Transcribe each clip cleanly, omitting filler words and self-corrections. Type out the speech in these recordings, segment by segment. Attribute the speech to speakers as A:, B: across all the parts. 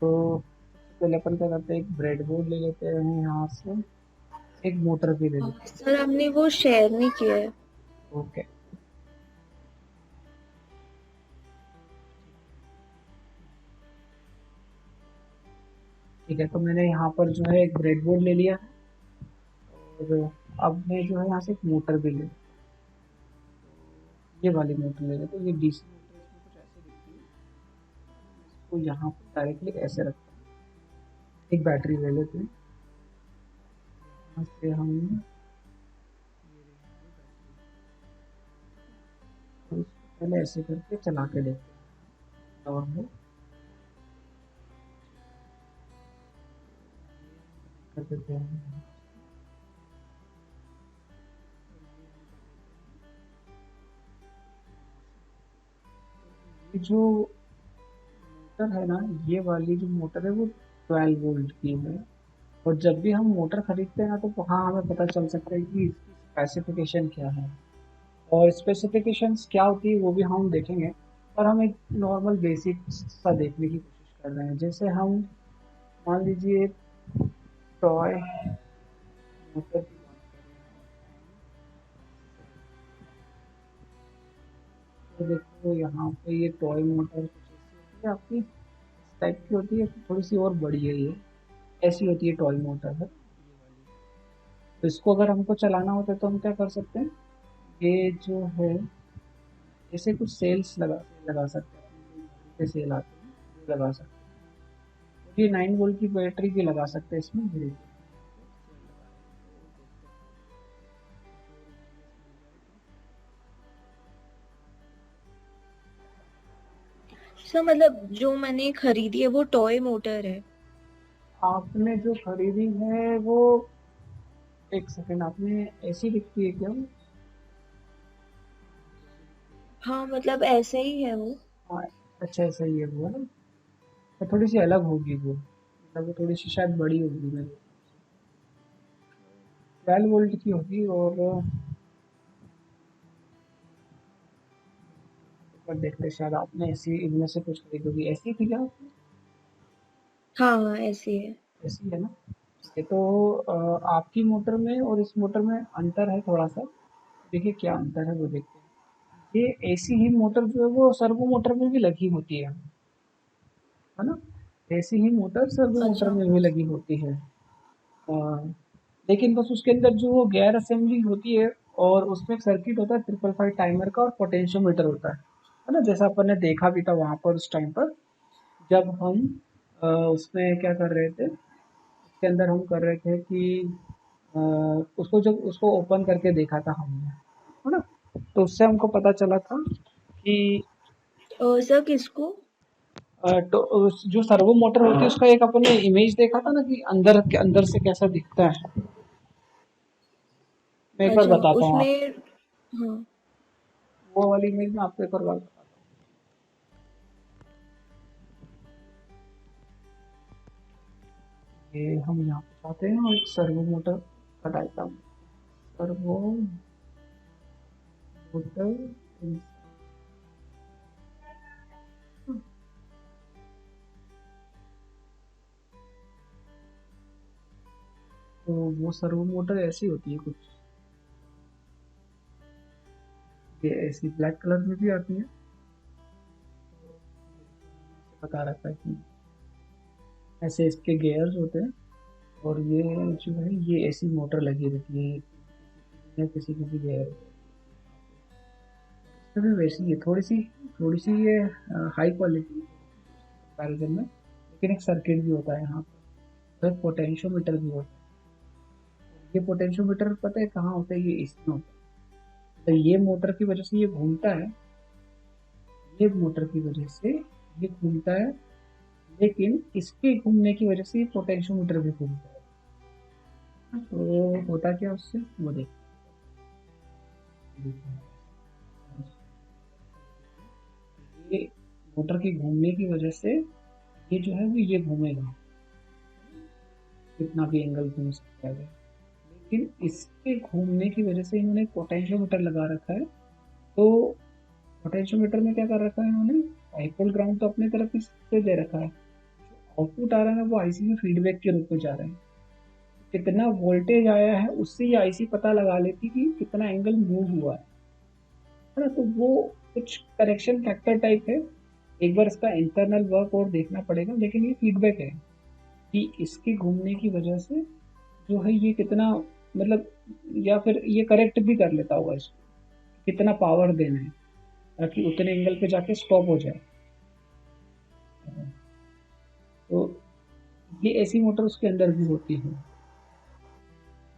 A: तो पहले अपन क्या करते हैं, एक ब्रेड बोर्ड ले लेते हैं यहाँ से, एक मोटर भी ले लेते
B: सर हमने वो शेयर नहीं किया है।
A: हैं। ओके, ठीक है। तो मैंने यहाँ पर जो है एक ब्रेड बोर्ड ले लिया है, और अब मैं जो है यहाँ से एक मोटर भी ले, ये वाली मोटर ले लेते हैं। ये डीसी मोटर इसमें कुछ ऐसे दिखती है, तो यहाँ पर डायरेक्टली ऐसे रखते हैं। एक बैटरी ले लेते हैं, यहाँ से हम ये रही हमारी बैटरी, तो इसको पहले ऐसे करके चला के देखते हैं नॉर्मल। कर देते हैं, ये जो मोटर है ना, ये वाली जो मोटर है वो 12 वोल्ट की है। और जब भी हम मोटर खरीदते हैं ना, तो वहाँ हमें पता चल सकता है कि इसकी स्पेसिफिकेशन क्या है। और स्पेसिफिकेशंस क्या होती है वो भी हम देखेंगे। और हम एक नॉर्मल बेसिक सा देखने की कोशिश कर रहे हैं। जैसे हम मान लीजिए टॉय मोटर की बात कर रहे हैं, तो देखो यहाँ पे ये टॉय मोटर कुछ ऐसी होती है आपकी, इस टाइप की होती है, थोड़ी सी और बड़ी है ये, ऐसी होती है टॉय मोटर है ये वाली। तो इसको अगर हमको चलाना होता है तो हम क्या कर सकते हैं, ये जो है जैसे कुछ सेल्स लगा सकते हैं, अपने जो घड़ी के सेल आते हैं वो लगा सकते हैं। और ये 9 वोल्ट की बैटरी भी लगा सकते हैं इसमें, धीरे धीरे सेल लगा रहे हैं तो देखते हैं कुछ और हमें इसमें मिल जाएगा।
B: सर मतलब जो मैंने खरीदी है वो टॉय मोटर है।
A: आपने जो खरीदी है वो, एक सेकंड, आपने ऐसी दिखती है क्या वो? जैसी दिखती है?
B: हाँ मतलब ऐसे ही है वो।
A: हाँ, अच्छा ऐसा ही है वो ना। तो थोड़ी सी अलग होगी वो, मतलब वो थोड़ी सी शायद बड़ी होगी मेरे हिसाब से। 12 वोल्ट की होगी। और एक बार देखते हैं, शायद आपने ऐसी इनमें से कुछ खरीदी होगी। ऐसी थी क्या आपने?
B: हाँ हाँ ऐसी है।
A: ऐसी है ना। ठीक है, तो आपकी मोटर में और इस मोटर में अंतर है थोड़ा सा। देखिए क्या अंतर है वो देखते हैं। ये एसी ही मोटर जो है वो सर्वो मोटर में भी लगी होती है ना। एसी ही मोटर सर्वो मोटर
B: अच्छा।
A: में भी लगी होती है। लेकिन बस उसके अंदर जो वो गियर असेंबली होती है, और उसमें एक सर्किट होता है 555 टाइमर का, और पोटेंशियोमीटर होता है ना। जैसा अपन ने देखा भी था वहाँ पर उस टाइम पर, जब हम उसमें क्या कर रहे थे, उसके अंदर हम कर रहे थे कि अ, उसको जब उसको ओपन करके देखा था हमने, है ना। तो उससे हमको पता चला था कि
B: सर किसको?
A: तो जो सर्वो मोटर होती है उसका एक अपन ने इमेज देखा था ना, कि अंदर के अंदर से कैसा दिखता है। मैं एक बार
B: अच्छा
A: बताता हूँ आपको,
B: उसमें। हाँ।
A: वो वाली इमेज में आपको एक और बार बताता हूँ। ये हम यहाँ पे चाहते हैं, और एक सर्वो मोटर का डायग्राम, सर्वो मोटर inside। तो वो सर्वो मोटर ऐसी होती है कुछ, ये ऐसी ब्लैक कलर में भी आती है। तो ये ऊपर मैंने ऐसे बता रखा है कि ऐसे इसके गियर्स होते हैं। और ये जो है ये ऐसी मोटर लगी रहती है किसी किसी में, किसी किसी गियर पे यहाँ पे। और इसमें भी वैसी ही है, थोड़ी सी ये हाई क्वालिटी है थोड़ी सी उसके कंपैरिजन में। लेकिन एक सर्किट भी होता है यहाँ पर, तो एक पोटेंशियोमीटर भी होता है। और ये पोटेंशियोमीटर पता है कहाँ होता है, ये इसमें होता है। तो ये मोटर की वजह से ये घूमता है, ये मोटर की वजह से ये घूमता है। लेकिन इसके घूमने की वजह से ये पोटेंशियोमीटर भी घूमता है। तो होता क्या उससे वो देखते हैं। ये मोटर के घूमने की वजह से ये जो है वो ये घूमेगा, कितना भी एंगल घूम सकता है। लेकिन इसके घूमने की वजह से इन्होंने पोटेंशियोमीटर लगा रखा है। तो पोटेंशियोमीटर में क्या कर रखा है इन्होंने, डाइपोल ग्राउंड तो अपने तरफ ही से दे रखा है। आउटपुट आ रहा है ना, वो आईसी में फीडबैक के रूप में जा रहा है। कितना वोल्टेज आया है उससे ये आईसी पता लगा लेती कि कितना एंगल मूव हुआ है ना। तो वो कुछ करेक्शन फैक्टर टाइप है। एक बार इसका इंटरनल वर्क और देखना पड़ेगा, लेकिन ये फीडबैक है कि इसके घूमने की वजह से जो है ये कितना, मतलब, या फिर ये करेक्ट भी कर लेता होगा इसको, कितना पावर देना है ताकि उतने एंगल पे जाके स्टॉप हो जाए। तो ये ऐसी मोटर उसके अंदर भी होती है।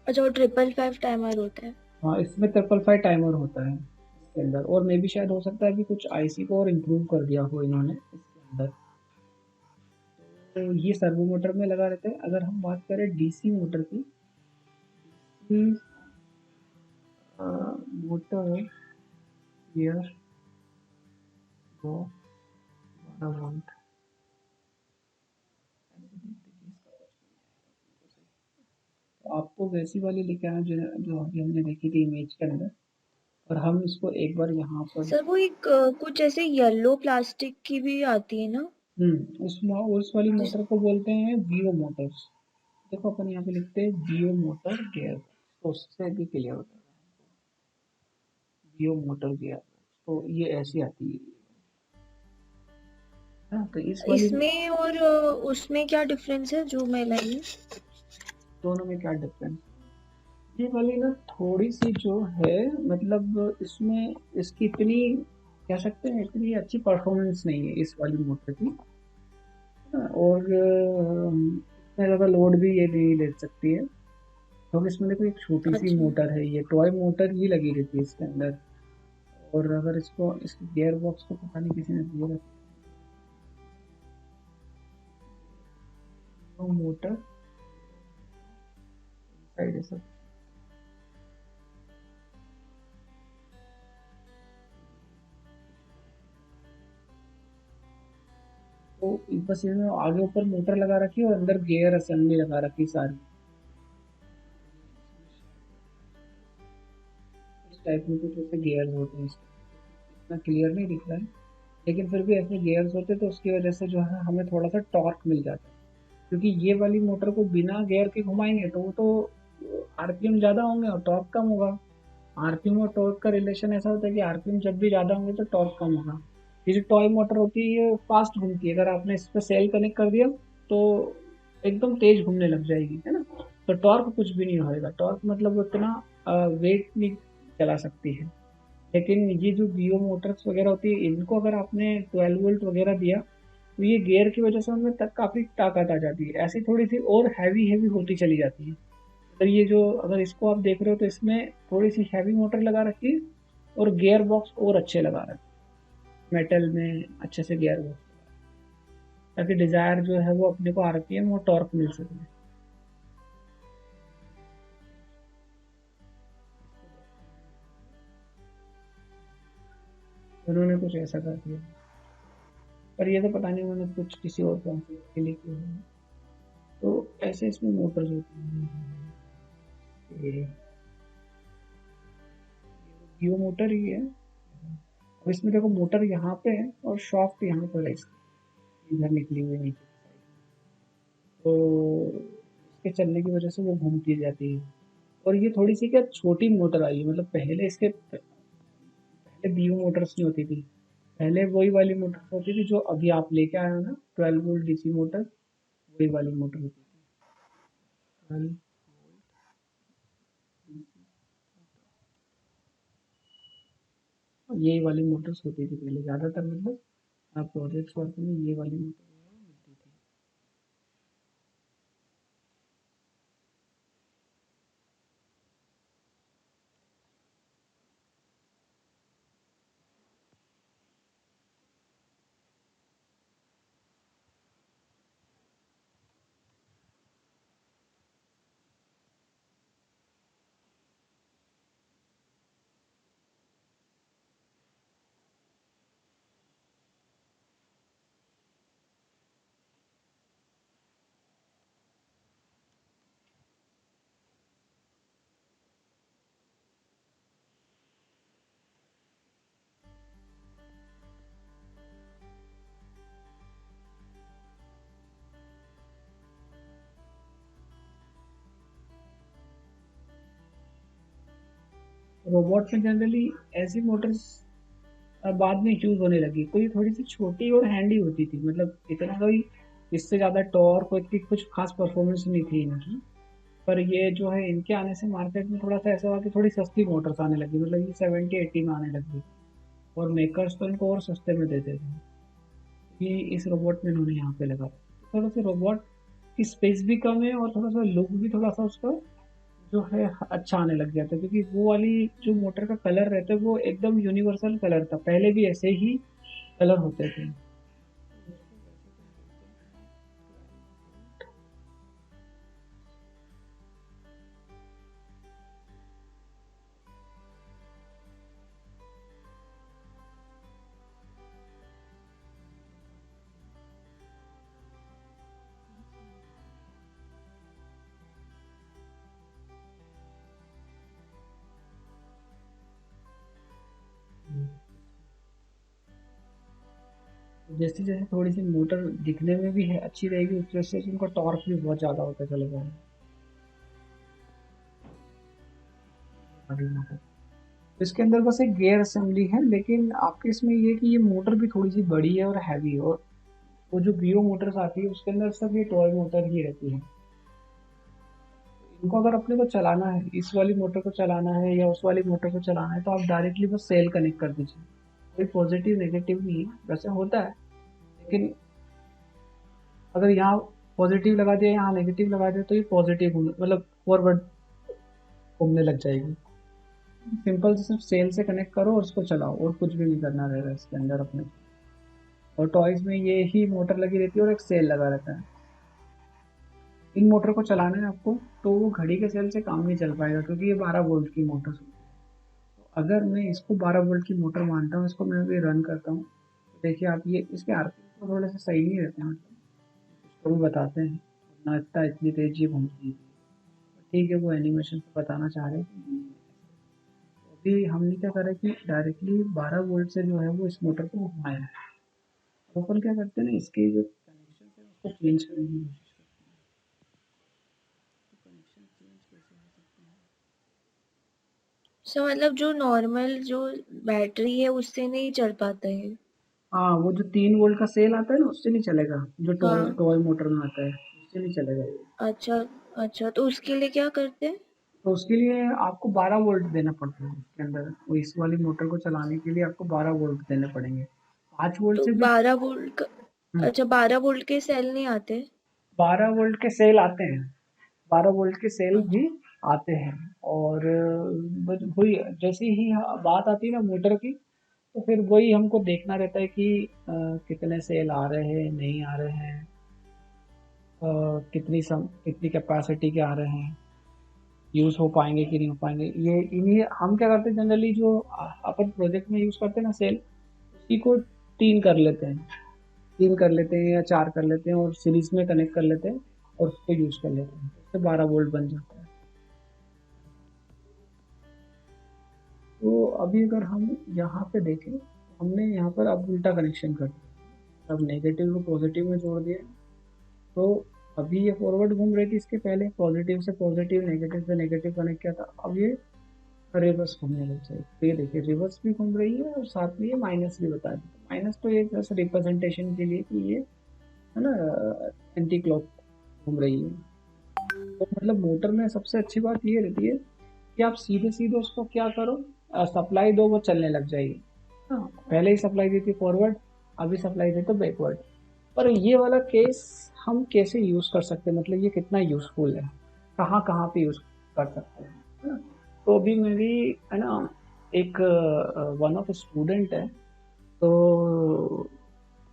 B: अच्छा, वो 555 टाइमर होता है।
A: हाँ, इसमें 555 टाइमर होता है इसके अंदर, और मे भी शायद हो सकता है कि कुछ आईसी को और इम्प्रूव कर दिया हो इन्होंने इसके अंदर। तो ये सर्वो मोटर में लगा रहता है। अगर हम बात करें डीसी मोटर की, मोटर गियर को 12 वोल्ट, तो आपको वैसी वाली लेके आना जो जो अभी हमने देखी थी इमेज के अंदर, और हम इसको एक बार यहाँ पर।
B: सर वो एक कुछ ऐसे येलो प्लास्टिक की भी आती है ना?
A: उस वाली
B: जिस
A: मोटर को बोलते हैं बीओ मोटर्स। देखो अपन यहाँ पे लिखते हैं बीओ मोटर गियर, तो उससे भी क्लियर होता है। बीओ मोटर गियर, तो ये ऐसी आती है। हाँ, तो इस वाली
B: इसमें और उसमें क्या डिफरेंस है जो मैं लाई?
A: दोनों में क्या डिफरेंस, ये वाली ना थोड़ी सी जो है, मतलब इसमें इसकी इतनी, कह सकते हैं इतनी अच्छी परफॉर्मेंस नहीं है इस वाली मोटर की। और इतना ज़्यादा लोड भी ये नहीं ले सकती है, क्योंकि इसमें देखो एक छोटी सी
B: अच्छा।
A: मोटर है, ये टॉय मोटर ही लगी रहती है इसके अंदर। और अगर इसको इसकी गियर बॉक्स को पता नहीं किसी ने दिया रखा, तो मोटर साइड ऐसा, तो बस इसमें आगे ऊपर मोटर लगा रखी है और अंदर गियर असेंबली लगा रखी है सारी। इस टाइप में कुछ ऐसे गियर्स होते हैं इसके, इतना क्लियर नहीं दिख रहा है, लेकिन फिर भी ऐसे गियर्स होते हैं, तो उसकी वजह से जो है हमें थोड़ा सा टॉर्क मिल जाता है। क्योंकि ये वाली मोटर को बिना गियर के घुमाएंगे तो वो तो आरपीएम ज़्यादा होंगे और टॉर्क कम होगा। आरपीएम और टॉर्क का रिलेशन ऐसा होता है कि आरपीएम जब भी ज़्यादा होंगे तो टॉर्क कम होगा। ये जो टॉय मोटर होती है ये फास्ट घूमती है, अगर आपने इस पर सेल कनेक्ट कर दिया तो एकदम तेज घूमने लग जाएगी, है ना। तो टॉर्क कुछ भी नहीं होएगा, टॉर्क मतलब वो इतना वेट नहीं चला सकती है। लेकिन ये जो बीओ मोटर्स वगैरह होती है इनको अगर आपने 12 वोल्ट वगैरह दिया, तो ये गियर की वजह से उनमें तक काफ़ी ताकत आ जाती है, ऐसी थोड़ी सी और हैवी हैवी होती चली जाती है। तो ये जो, अगर इसको आप देख रहे हो तो इसमें थोड़ी सी हैवी मोटर लगा रखी है, और गियर बॉक्स और अच्छे लगा रखे मेटल में, अच्छे से गियर बॉक्स, ताकि डिजायर जो है वो अपने को आरपीएम और टॉर्क मिल सके। उन्होंने कुछ ऐसा कर दिया, पर ये तो पता नहीं उन्होंने कुछ किसी और कंपनी के लिए किया है। तो ऐसे इसमें मोटर्स होती हैं, ये जियो मोटर ही है। अब इसमें देखो मोटर यहाँ पे है और शॉफ्ट यहाँ पर है इसकी, इधर निकली हुई नीचे, तो इसके चलने की वजह से वो घूमती जाती है। और ये थोड़ी सी क्या छोटी मोटर आई है, मतलब पहले इसके पहले बीयू मोटर्स नहीं होती थी, पहले वही वाली मोटर्स होती थी जो अभी आप लेके आए हो ना, 12 वोल्ट डीसी मोटर, वही वाली मोटर होती थी। 12 यही वाली मोटर्स होती थी पहले ज़्यादातर, मतलब प्रोजेक्ट्स वर्क में ये वाली मोटर मिलती थी। रोबोट में जनरली ऐसी मोटर्स बाद में यूज होने लगी, कोई थोड़ी सी छोटी और हैंडी होती थी, मतलब इतना कोई इससे ज़्यादा टॉर्क और इतनी कुछ खास परफॉर्मेंस नहीं थी इनकी। पर ये जो है इनके आने से मार्केट में थोड़ा सा ऐसा हुआ कि थोड़ी सस्ती मोटर्स आने लगी, मतलब ये 70-80 में आने लगी, और मेकर्स तो इनको और सस्ते में देते थे। ये इस रोबोट में इन्होंने यहाँ पे लगा, थोड़ा सा रोबोट की स्पेस भी कम है और थोड़ा सा लुक भी थोड़ा सा उसका जो है अच्छा आने लग गया था, क्योंकि वो वाली जो मोटर का कलर रहता है वो एकदम यूनिवर्सल कलर था, पहले भी ऐसे ही कलर होते थे। जैसे जैसे थोड़ी सी मोटर दिखने में भी है अच्छी रहेगी, उस वजह से उनका टॉर्क भी बहुत ज़्यादा होता चलेगा। बड़ी मोटर, इसके अंदर बस एक गियर असेंबली है, लेकिन आपके इसमें ये कि ये मोटर भी थोड़ी सी बड़ी है और हैवी है, और वो जो बीओ मोटर्स आती है उसके अंदर सब ये टॉय मोटर ही रहती है। इनको अगर अपने को चलाना है, इस वाली मोटर को चलाना है या उस वाली मोटर को चलाना है, तो आप डायरेक्टली बस सेल कनेक्ट कर दीजिए। कोई पॉजिटिव नेगेटिव नहीं है, वैसे होता है, लेकिन अगर यहाँ पॉजिटिव लगा दिया यहाँ नेगेटिव लगा दिया तो ये पॉजिटिव मतलब फॉरवर्ड घूमने लग जाएगी। सिंपल से सिर्फ सेल से कनेक्ट करो और उसको चलाओ, और कुछ भी नहीं करना रहेगा इसके अंदर अपने। और टॉयज में ये ही मोटर लगी रहती है और एक सेल लगा रहता है। इन मोटर को चलाना है आपको, तो वो घड़ी के सेल से काम नहीं चल पाएगा, क्योंकि ये 12 वोल्ट की मोटर है। तो अगर मैं इसको 12 वोल्ट की मोटर मानता हूँ, इसको मैं भी रन करता हूँ, तो देखिए आप ये इसके आरपीएम तो थोड़े से सही नहीं रहते हैं, मतलब उसको भी बताते हैं ना, इतना इतनी तेज ये घूमती है। ठीक है, वो एनिमेशन से बताना चाह रहे हैं। तो अभी हमने क्या करा कि डायरेक्टली 12 वोल्ट से जो है वो इस मोटर को घुमाया है। तो अपन क्या करते हैं ना, इसके जो कनेक्शन है उसको चेंज करने की कोशिश करते हैं। तो कनेक्शन चेंज कैसे हो सकते हैं?
B: सो मतलब जो नॉर्मल जो बैटरी है उससे नहीं चल पाता है?
A: हाँ, वो जो 3 वोल्ट का सेल आता है ना उससे नहीं चलेगा, जो टॉय
B: हाँ।
A: टॉय मोटर में आता है उससे नहीं चलेगा ये।
B: अच्छा। अच्छा, तो उसके लिए क्या करते हैं?
A: तो उसके लिए आपको 12 वोल्ट देना पड़ता है उसके अंदर, वो इस वाली मोटर को चलाने के लिए आपको 12 वोल्ट देने पड़ेंगे। 5 वोल्ट
B: तो
A: से भी।
B: 12 वोल्ट का? अच्छा, 12 वोल्ट के सेल नहीं आते?
A: 12 वोल्ट के सेल आते हैं, 12 वोल्ट के सेल
B: अच्छा।
A: भी आते हैं। और वही जैसे ही बात आती है ना मोटर की, तो फिर वही हमको देखना रहता है कि कितने सेल आ रहे हैं नहीं आ रहे हैं, कितनी कैपेसिटी के आ रहे हैं, यूज़ हो पाएंगे कि नहीं हो पाएंगे। ये इन्हीं हम क्या करते हैं जनरली, जो अपन प्रोजेक्ट में यूज़ करते हैं ना सेल, उसी को 3 कर लेते हैं, 3 कर लेते हैं या 4 कर लेते हैं और सीरीज में कनेक्ट कर लेते हैं और उसको यूज़ कर लेते हैं, उससे 12 वोल्ट बन जाता है। तो अभी अगर हम यहाँ पे देखें, हमने यहाँ पर अब उल्टा कनेक्शन कर दिया, अब नेगेटिव को पॉजिटिव में जोड़ दिया। तो अभी ये फॉरवर्ड घूम रही थी, इसके पहले पॉजिटिव से पॉजिटिव नेगेटिव से नेगेटिव कनेक्ट किया था, अब ये रिवर्स घूमने लग जाएगी। तो ये देखिए रिवर्स भी घूम रही है और साथ में ये माइनस भी बता दी। माइनस तो ये जैसे रिप्रेजेंटेशन के लिए कि ये है ना एंटी क्लॉक घूम रही है। तो मतलब मोटर में सबसे अच्छी बात ये रहती है कि आप सीधे सीधे उसको क्या करो, सप्लाई दो, वो चलने लग जाएगी। हाँ, पहले ही सप्लाई दी थी फॉरवर्ड, अभी सप्लाई दी तो बैकवर्ड। पर ये वाला केस हम कैसे यूज कर सकते हैं, मतलब ये कितना यूजफुल है, कहाँ कहाँ पे यूज कर सकते हैं, है ना? तो अभी मेरी है ना एक वन ऑफ स्टूडेंट है, तो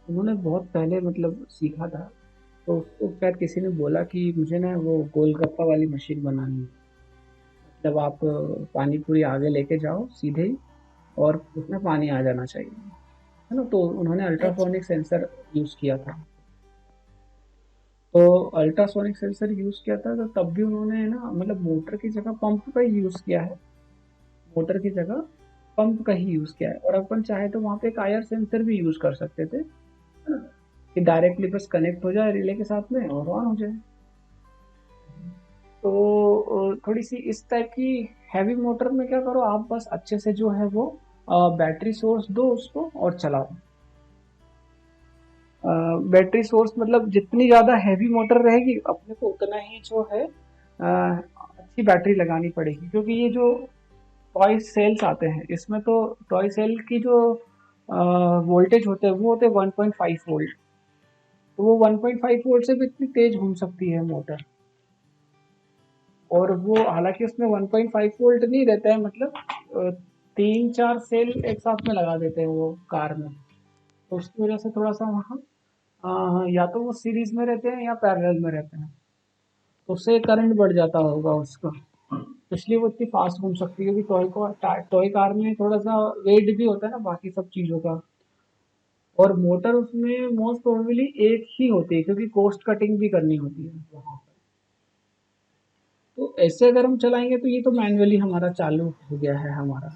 A: उन्होंने बहुत पहले मतलब सीखा था, तो उसको शायद किसी ने बोला कि मुझे ना वो गोलगप्पा वाली मशीन बनानी है। मतलब आप पानी पूरी आगे लेके जाओ सीधे ही, और उसमें पानी आ जाना चाहिए, है ना? तो उन्होंने
B: अच्छा।
A: अल्ट्रासोनिक सेंसर यूज किया था। तो अल्ट्रासोनिक सेंसर यूज किया था, तो तब भी उन्होंने है ना मतलब मोटर की जगह पंप का ही यूज किया है, मोटर की जगह पंप का ही यूज किया है। और अपन चाहे तो वहाँ पे एक आईआर सेंसर भी यूज कर सकते थे, है ना? कि डायरेक्टली बस कनेक्ट हो जाए रिले के साथ में और ऑन हो जाए। तो थोड़ी सी इस टाइप की हैवी मोटर में क्या करो आप, बस अच्छे से जो है वो बैटरी सोर्स दो उसको और चलाओ। बैटरी सोर्स मतलब जितनी ज़्यादा हैवी मोटर रहेगी अपने को उतना ही जो है अच्छी बैटरी लगानी पड़ेगी, क्योंकि ये जो टॉय सेल्स आते हैं इसमें तो टॉय सेल की जो वोल्टेज होते हैं वो होते हैं 1.5 वोल्ट। तो वो 1.5 वोल्ट से भी इतनी तेज घूम सकती है मोटर। और वो हालांकि उसमें 1.5 वोल्ट नहीं रहता है, मतलब 3-4 सेल एक साथ में लगा देते हैं वो कार में। तो उसकी वजह से थोड़ा सा वहाँ या तो वो सीरीज में रहते हैं या पैरेलल में रहते हैं, तो उससे करंट बढ़ जाता होगा उसका, इसलिए वो इतनी फास्ट घूम सकती है। क्योंकि टॉय कार में थोड़ा सा वेट भी होता है ना बाकी सब चीज़ों का, और मोटर उसमें मोस्ट प्रोबेबली एक ही होती है क्योंकि कोस्ट कटिंग भी करनी होती है वहाँ पर। तो ऐसे अगर हम चलाएंगे तो ये तो मैनुअली हमारा चालू हो गया है हमारा,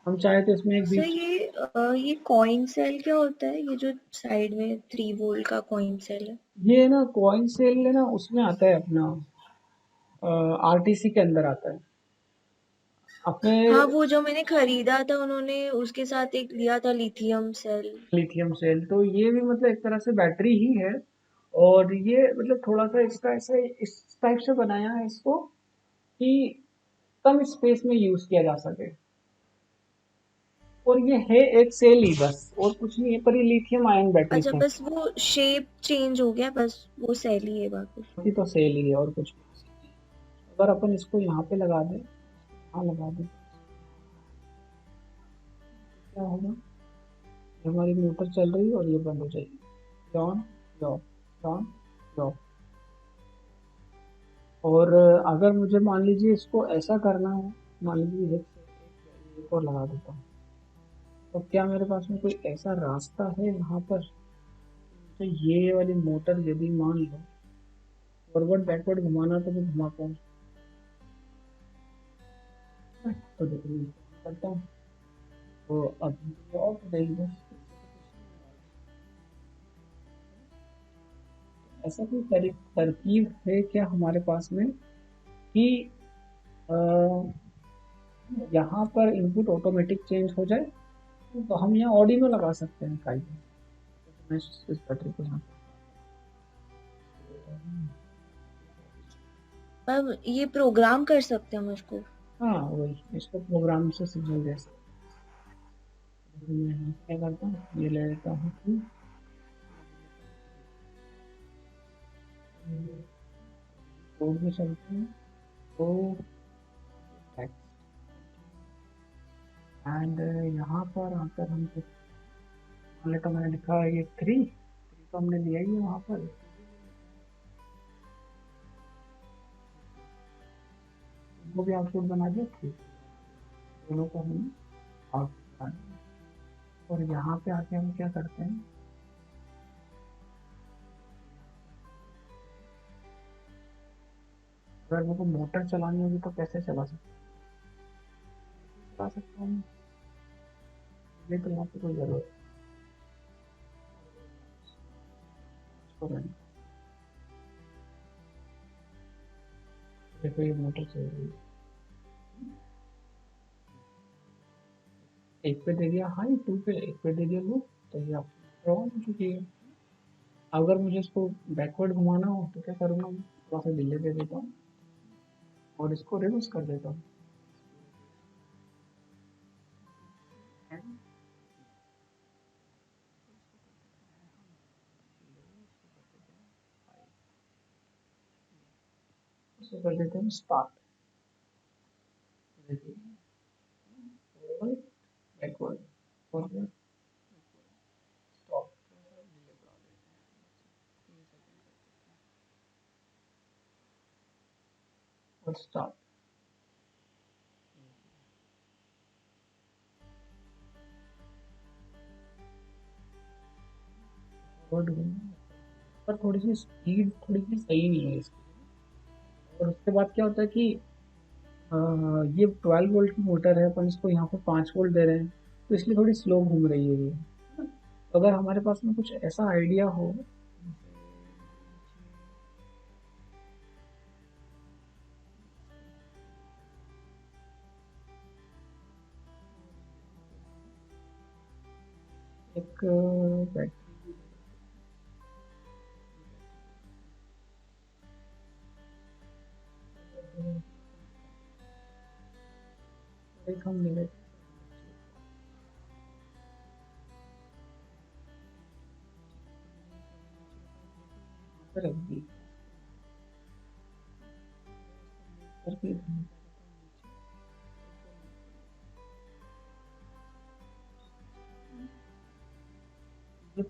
A: हम चाहे तो इसमें एक
B: सर
A: बीच।
B: ये कॉइन सेल क्या होता है, ये जो साइड में 3 वोल्ट का कॉइन सेल है?
A: ये ना कॉइन सेल ना उसमें आता है अपना, आरटीसी के अंदर आता है अपने।
B: हाँ, वो जो मैंने खरीदा था उन्होंने उसके साथ एक दिया था लिथियम सेल।
A: लिथियम सेल तो ये भी मतलब एक तरह से बैटरी ही है, और ये मतलब थोड़ा सा इसका ऐसा इस टाइप से बनाया है इसको कि कम स्पेस में यूज किया जा सके। और ये है एक सेल ही बस, और कुछ नहीं है, पर ये लिथियम आयन बैटरी
B: अच्छा,
A: है।
B: बस वो शेप चेंज हो गया, बस वो सेल ही है बाकी।
A: बाकी तो सेल ही है और कुछ नहीं। अगर अपन इसको यहाँ पे लगा दें, यहाँ लगा दें, क्या होगा, ये हमारी मोटर चल रही है और ये बंद हो जाएगी, ऑन ऑफ ऑन ऑफ। और अगर मुझे मान लीजिए इसको ऐसा करना है, मान लीजिए एक और लगा देता हूँ, तो क्या मेरे पास में कोई ऐसा रास्ता है यहाँ पर, तो ये वाली मोटर यदि मान लो फॉरवर्ड बैकवर्ड घुमाना तो मैं घुमा पाऊँ, तो देखो मैं करता हूँ। तो अब ऑफ हो जाएगी बस। ऐसा कोई तरकीब है क्या हमारे पास में कि अ, यहाँ पर इनपुट ऑटोमेटिक चेंज हो जाए, तो हम यहाँ ऑडिनो लगा सकते हैं काई। मैं इस बैटरी को यहाँ,
B: अब ये प्रोग्राम कर सकते हैं हम उसको?
A: हाँ वही इसको प्रोग्राम से सिग्नल दे सकते हैं। मैं यहाँ क्या करता हूँ, ये ले लेता हूँ कि कोड में चलते हैं, तो एंड यहाँ पर आकर हम कुछ मान लेता हूँ, मैंने लिखा है ये थ्री तो हमने लिया ही है वहाँ पर, वो भी आउटपुट बना दिया थ्री, दोनों को हमने आउटपुट बना दिया। और यहाँ पे आके हम क्या करते हैं, अगर मेरे को मोटर चलानी होगी तो कैसे चला सकता हूँ, ये तो यहाँ पे कोई जरूरत नहीं। देखो ये मोटर चल रही है, एक पे दे दिया हाई, टू पे एक पे दे दिया लो, तो ये आपकी मोटर ऑन हो चुकी है। अगर मुझे इसको बैकवर्ड घुमाना हो तो क्या करूँगा, थोड़ा सा डिले दे देता हूँ और इसको रिवर्स कर देता हूँ। इसको कर देते हैं start, forward backward forward stop और स्टार्ट। फॉरवर्ड पर थोड़ी सी स्पीड थोड़ी सी सही नहीं है इसकी। और उसके बाद क्या होता है कि ये 12 वोल्ट की मोटर है, अपन इसको यहाँ पे 5 वोल्ट दे रहे हैं, तो इसलिए थोड़ी स्लो घूम रही है ये। तो अगर हमारे पास में कुछ ऐसा आइडिया हो, एक बैटरी भी एक हम ले लेते हैं, रख दी करके ये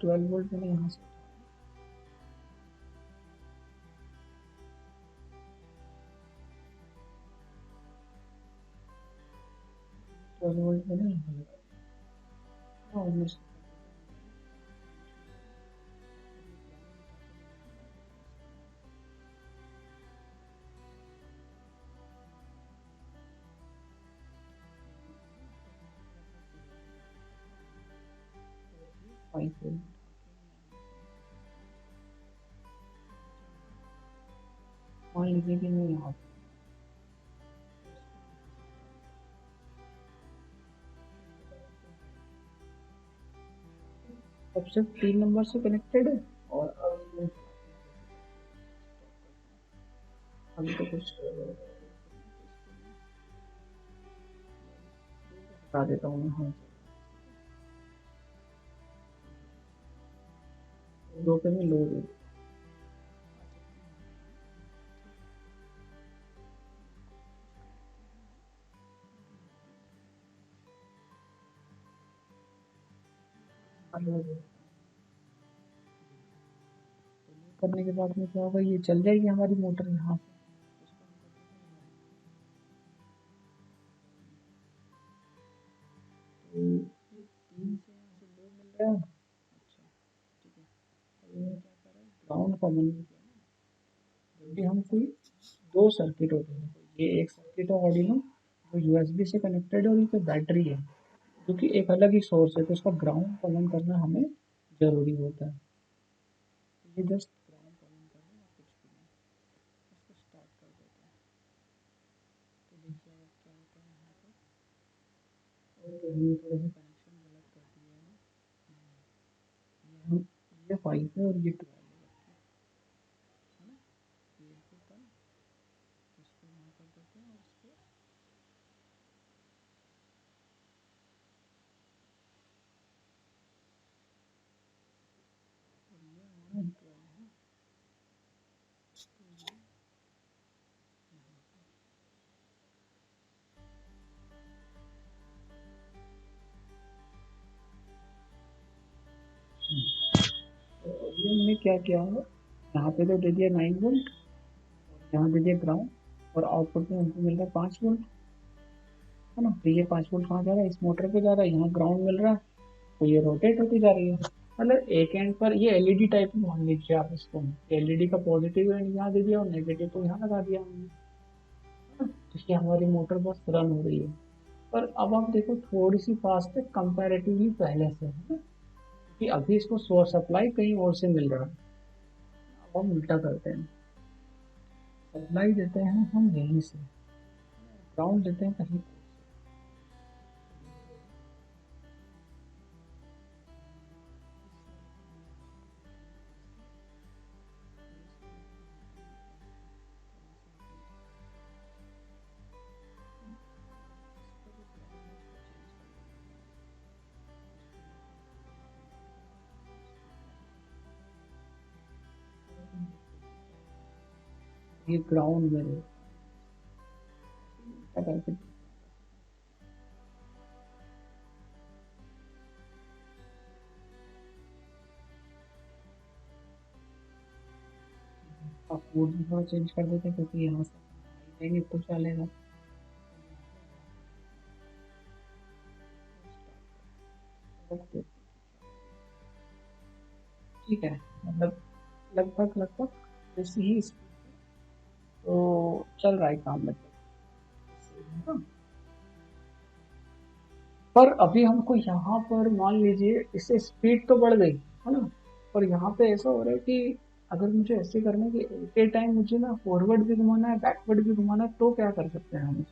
A: 12 वोल्ट मैंने यहाँ से 12 वोल्ट मैंने यहाँ लगाया और मैं इसको 5 वोल्ट मान लीजिए कि मैं यहाँ अब सिर्फ 3 नंबर से कनेक्टेड है और अभी तो कुछ बता देता हूँ मैं। हाँ, 2 पे मैं लोड है करने के बाद में क्या होगा, ये चल जाएगी हमारी मोटर यहाँ से। तो 3 से यहाँ से 2 मिल रहा है। अच्छा, ठीक है। अब ये क्या कर रहा है, ग्राउंड कॉमन में किया ना। जब भी हम कोई 2 सर्किट होते हैं, ये एक सर्किट है ऑर्डिनो जो यूएसबी से कनेक्टेड है और ये बैटरी है जो कि एक अलग ही सोर्स है, तो उसका ग्राउंड कॉमन करना हमें ज़रूरी होता है। तो ये जस्ट ग्राउंड कॉमन कर रहे हैं, कुछ भी नहीं। इसको स्टार्ट कर देते हैं, तो देखिए अब क्या होता है यहाँ पर। और हमने थोड़ा सा कनेक्शन गलत कर दिया है ना, ये 5 है और ये 12 है ना, ये इनपुट है, इसको यहाँ कर देते हैं और इसको और ये हमारा 12 है। तो ये हमने क्या किया है, यहाँ पे तो दे दिया 9 वोल्ट, यहाँ दे दिया ग्राउंड और आउटपुट में हमको मिल रहा है 5 वोल्ट, है ना। तो ये 5 वोल्ट कहाँ जा रहा है, इस मोटर पे जा रहा है, यहाँ ग्राउंड मिल रहा है, तो ये रोटेट होती जा रही है। मतलब एक एंड पर ये एलईडी टाइप में मान लीजिए आप इसको, एलईडी का पॉजिटिव एंड यहाँ दे दिया और नेगेटिव को यहाँ लगा दिया हमने, है ना। इसलिए हमारी मोटर बस रन हो रही है। पर अब आप देखो थोड़ी सी फास्ट है कंपैरेटिवली पहले से, है ना, क्योंकि अभी इसको सोर्स सप्लाई कहीं और से मिल रहा है। अब हम उल्टा करते हैं, सप्लाई देते हैं हम यहीं से, ग्राउंड देते हैं कहीं। ये ग्राउंड में क्या करके आप कोड भी थोड़ा चेंज कर देते हैं, क्योंकि यहाँ से देंगे तो चलेगा। ठीक है, मतलब लगभग लगभग जैसे ही तो चल रहा है काम लगभग। पर अभी हमको यहाँ पर मान लीजिए इससे स्पीड तो बढ़ गई, है ना, पर यहाँ पे ऐसा हो रहा है कि अगर मुझे ऐसे करना है कि एक ही टाइम मुझे ना फॉरवर्ड भी घुमाना है बैकवर्ड भी घुमाना है, तो क्या कर सकते हैं हम।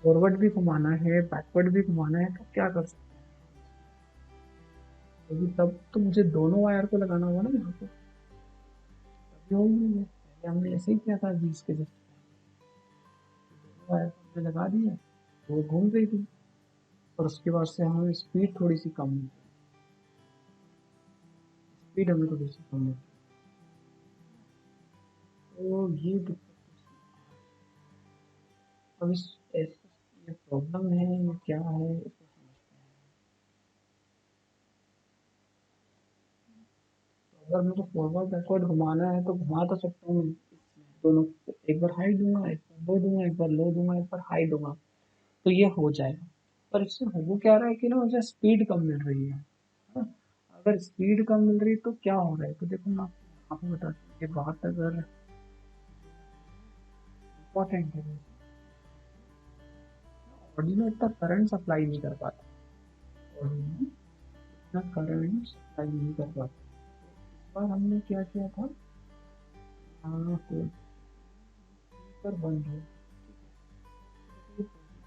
A: फॉरवर्ड भी घुमाना है, बैकवर्ड भी घुमाना है, तो क्या कर सकते हैं? क्योंकि तब तो मुझे दोनों वायर को लगाना होगा ना यहाँ पे, तभी होगी ये। पहले हमने ऐसे ही किया था 20 के जस्ट, दोनों वायर को हमने लगा दिया, वो घूम गई थी, और उसके बाद से हमें स्पीड थोड़ी सी कम मिली, स्पीड हमें थोड़ी सी कम मिली। तो ये दिक्कत अब इस ये प्रॉब्लम है, ये क्या है, इसको समझते हैं। तो अगर मुझे फॉरवर्ड बैकवर्ड घुमाना है तो घुमा तो सकता हूँ इसमें दोनों, एक बार हाई दूंगा, एक बार लो दूंगा, एक बार लो दूंगा, एक बार हाई दूंगा, तो ये हो जाएगा। पर इससे हो क्या रहा है कि ना मुझे स्पीड कम मिल रही है। हाँ, अगर स्पीड कम मिल रही है तो क्या हो रहा है, तो देखो मैं आपको बताता हूँ, ये बात अगर इम्पोर्टेंट है, ऑर्डिनो इतना करंट सप्लाई नहीं कर पाता, ऑर्डिनो इतना करंट सप्लाई नहीं कर पाता। इस बार हमने क्या किया था, हाँ तो पर बंद है, तो ये इसको यहाँ